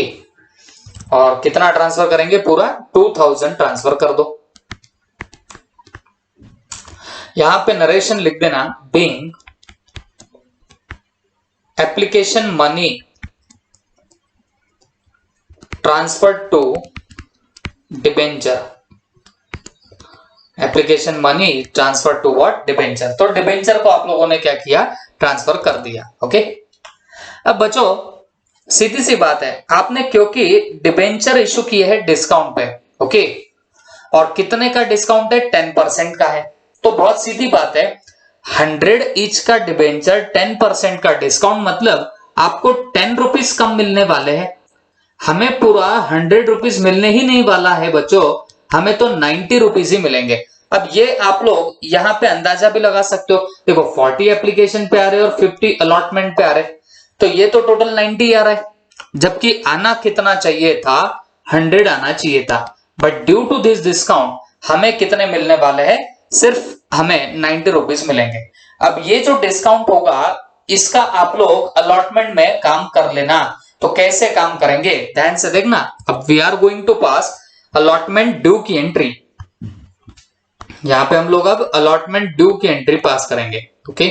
और कितना ट्रांसफर करेंगे? पूरा 2000 ट्रांसफर कर दो। यहां पे नरेशन लिख देना, being application money transfer to debenture, application money transfer to what? Debenture. तो डिबेंचर को आप लोगों ने क्या किया? ट्रांसफर कर दिया। ओके, अब बच्चों सीधी सी बात है, आपने क्योंकि डिबेंचर इशू किए है डिस्काउंट पे, ओके, और कितने का डिस्काउंट है? 10% का है। तो बहुत सीधी बात है, 100 ईच का डिबेंचर 10% का डिस्काउंट, मतलब आपको 10 रुपीज कम मिलने वाले हैं। हमें पूरा 100 रुपीज मिलने ही नहीं वाला है बच्चों, हमें तो 90 रुपीज ही मिलेंगे। अब ये आप लोग यहां पे अंदाजा भी लगा सकते हो, देखो 40 एप्लीकेशन पे आ रहे और 50 अलॉटमेंट पे आ रहे, तो ये तो टोटल 90 आ रहा है, जबकि आना कितना चाहिए था? 100 आना चाहिए था। But due to this discount हमें कितने मिलने वाले हैं? सिर्फ हमें 90 रुपीज मिलेंगे। अब ये जो डिस्काउंट होगा इसका आप लोग अलॉटमेंट में काम कर लेना। तो कैसे काम करेंगे ध्यान से देखना। अब we are going to pass allotment due की एंट्री। यहां पे हम लोग अब अलॉटमेंट ड्यू की एंट्री पास करेंगे। ओके,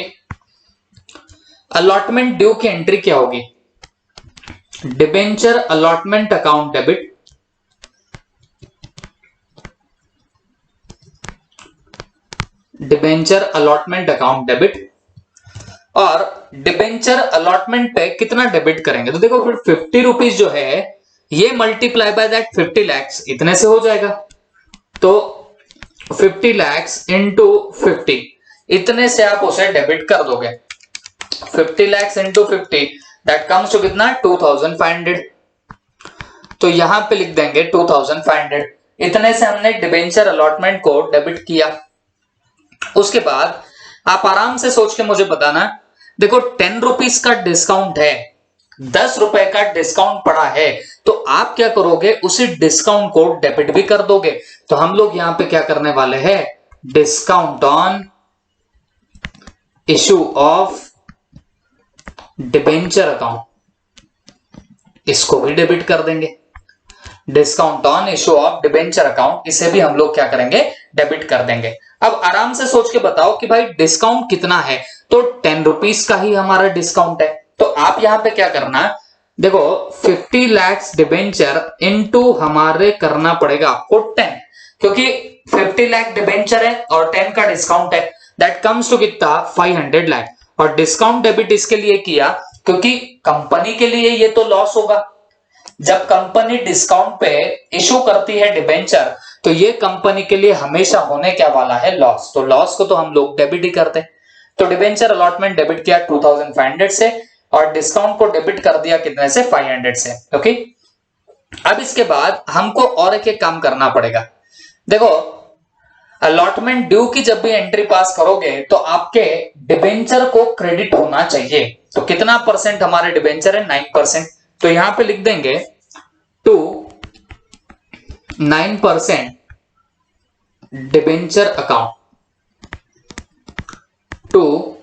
अलॉटमेंट ड्यू की एंट्री क्या होगी? Debenture allotment account debit debenture allotment account debit, और डिबेंचर अलॉटमेंट पे कितना डेबिट करेंगे? तो देखो फिर 50 रुपीज जो है ये मल्टीप्लाई बाय दैट 50 लैक्स, इतने से हो जाएगा। तो 50 लैक्स इंटू 50, इतने से आप उसे डेबिट कर दोगे। 50 lakhs into 50 that comes to कितना? 2500। तो यहां पे लिख देंगे 2500। इतने से हमने डिबेंचर अलॉटमेंट को डेबिट किया। उसके बाद आप आराम से सोच के मुझे बताना, देखो 10 रुपीज का डिस्काउंट है, 10 रुपए का डिस्काउंट पड़ा है, तो आप क्या करोगे? उसी डिस्काउंट को डेबिट भी कर दोगे। तो हम लोग यहां पे क्या करने वाले हैं? Discount on issue of debenture account, इसको भी डेबिट कर देंगे। Discount on issue of debenture account, इसे भी हम लोग क्या करेंगे? डेबिट कर देंगे। अब आराम से सोच के बताओ कि भाई डिस्काउंट कितना है? तो 10 रुपीज का ही हमारा डिस्काउंट है। तो आप यहां पे क्या करना, देखो 50 लैक्स डिबेंचर इनटू हमारे करना पड़ेगा आपको 10, क्योंकि 50 लाख डिबेंचर है और 10 का डिस्काउंट है, दैट कम्स टू कितना? 500 लाख। और डिस्काउंट डेबिट इसके लिए किया क्योंकि कंपनी के लिए ये तो लॉस होगा। जब कंपनी डिस्काउंट पे इशू करती है डिबेंचर, तो ये कंपनी के लिए हमेशा होने क्या वाला है? लॉस। तो लॉस को तो हम लोग डेबिट ही करते हैं। तो डिबेंचर अलॉटमेंट डेबिट किया 2500 से, और डिस्काउंट को डेबिट कर दिया कितने से? 500 से। ओके, अब इसके बाद हमको और एक काम करना पड़ेगा। देखो अलॉटमेंट ड्यू की जब भी एंट्री पास करोगे तो आपके डिबेंचर को क्रेडिट होना चाहिए। तो कितना परसेंट हमारे डिबेंचर है? 9%। तो यहां पे लिख देंगे to 9% debenture account, to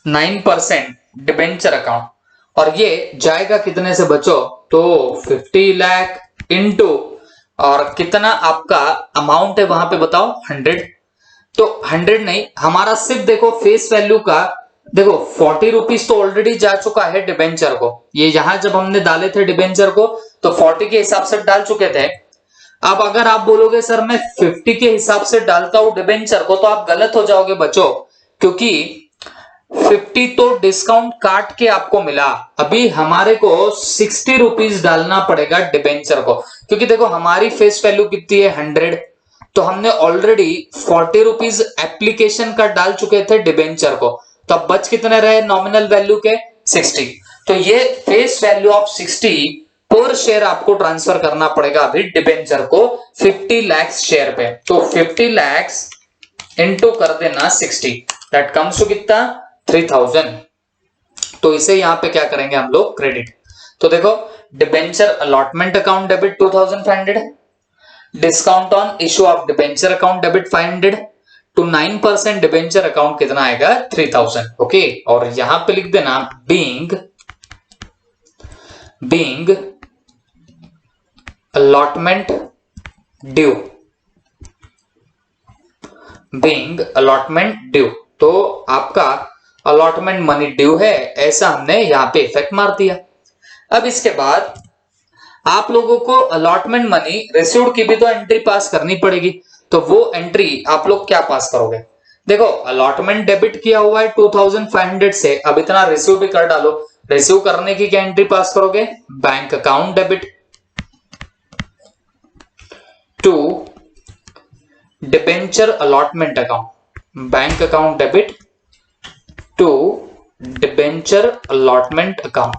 9% debenture account, और ये जाएगा कितने से बच्चों? तो 50 लाख इंटू, और कितना आपका अमाउंट है वहां पे बताओ? 100। तो 100 नहीं, हमारा सिर्फ देखो फेस वैल्यू का, देखो 40 रुपीज तो ऑलरेडी जा चुका है डिबेंचर को। ये यहां जब हमने डाले थे डिबेंचर को तो 40 के हिसाब से डाल चुके थे। अब अगर आप बोलोगे सर मैं 50 के हिसाब से डालता हूं डिबेंचर को, तो आप गलत हो जाओगे बच्चों, क्योंकि 50 तो डिस्काउंट काट के आपको मिला, अभी हमारे को 60 रुपीज डालना पड़ेगा डिबेंचर को, क्योंकि देखो हमारी फेस वैल्यू कितनी है 100, तो हमने ऑलरेडी 40 रुपीज एप्लीकेशन का डाल चुके थे डिबेंचर को, तो अब बच कितने रहे नॉमिनल वैल्यू के 60, तो ये फेस वैल्यू ऑफ 60 पर शेयर आपको ट्रांसफर करना पड़ेगा अभी डिबेंचर को 50 लाख शेयर पे, तो 50 लाख इंटू कर देना 60, दैट कम्स टू कितना 3000, तो इसे यहां पे क्या करेंगे हम लोग क्रेडिट, तो देखो debenture allotment account debit 2500, discount on issue of debenture account debit 500 to 9% debenture account कितना आएगा 3000, ओके, और यहां पे लिख देना being allotment due, being allotment due, तो आपका अलॉटमेंट मनी ड्यू है, ऐसा हमने यहां पे इफेक्ट मार दिया। अब इसके बाद आप लोगों को अलॉटमेंट मनी रिसीव्ड की भी तो एंट्री पास करनी पड़ेगी, तो वो एंट्री आप लोग क्या पास करोगे, देखो अलॉटमेंट डेबिट किया हुआ है 2500 से, अब इतना रिसीव भी कर डालो, रिसीव करने की क्या एंट्री पास करोगे, bank account debit to debenture allotment account, bank account debit to debenture allotment account,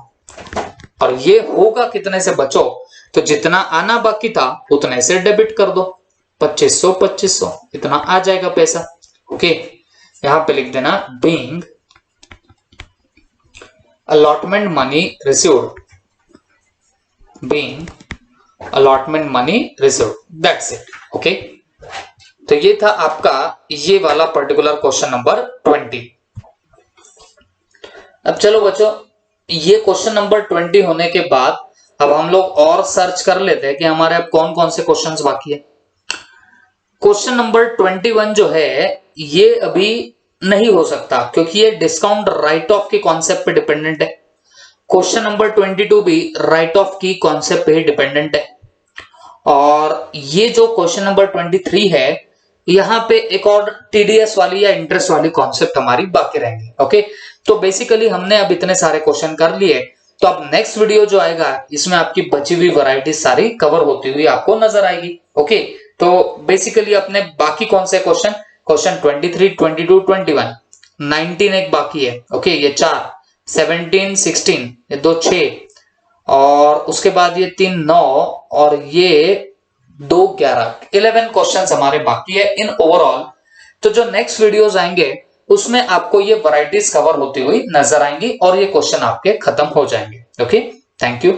और ये होगा कितने से बचो, तो जितना आना बाकी था उतने से डेबिट कर दो, 2500 इतना आ जाएगा पैसा, ओके, यहां पे लिख देना being allotment money received, being allotment money received, that's it, okay, तो ये था आपका ये वाला पर्टिकुलर क्वेश्चन नंबर 20। अब चलो बच्चों, ये क्वेश्चन नंबर 20 होने के बाद अब हम लोग और सर्च कर लेते हैं कि हमारे अब कौन कौन से क्वेश्चंस बाकी है। क्वेश्चन नंबर 21 जो है ये अभी नहीं हो सकता, क्योंकि ये डिस्काउंट राइट ऑफ के कॉन्सेप्ट पे डिपेंडेंट है। क्वेश्चन नंबर 22 भी राइट ऑफ की कॉन्सेप्ट पे ही डिपेंडेंट है, और ये जो क्वेश्चन नंबर 23 है यहां पे एक और टीडीएस वाली या इंटरेस्ट वाली कॉन्सेप्ट हमारी बाकी रहेंगी, ओके, तो बेसिकली हमने अब इतने सारे क्वेश्चन कर लिए, तो अब नेक्स्ट वीडियो जो आएगा इसमें आपकी बची हुई वैरायटी सारी कवर होती हुई आपको नजर आएगी, ओके, तो बेसिकली अपने बाकी कौन से क्वेश्चन 23, 22, 21, 19 एक बाकी है, ओके, ये 4, 17, 16, ये 2 6, और उसके बाद ये 3 9, और ये 2 11, 11 क्वेश्चंस हमारे बाकी है इन ओवरऑल। तो जो नेक्स्ट वीडियोस आएंगे उसमें आपको ये वैरायटीज कवर होती हुई नजर आएंगी और ये क्वेश्चन आपके खत्म हो जाएंगे, ओके, थैंक यू।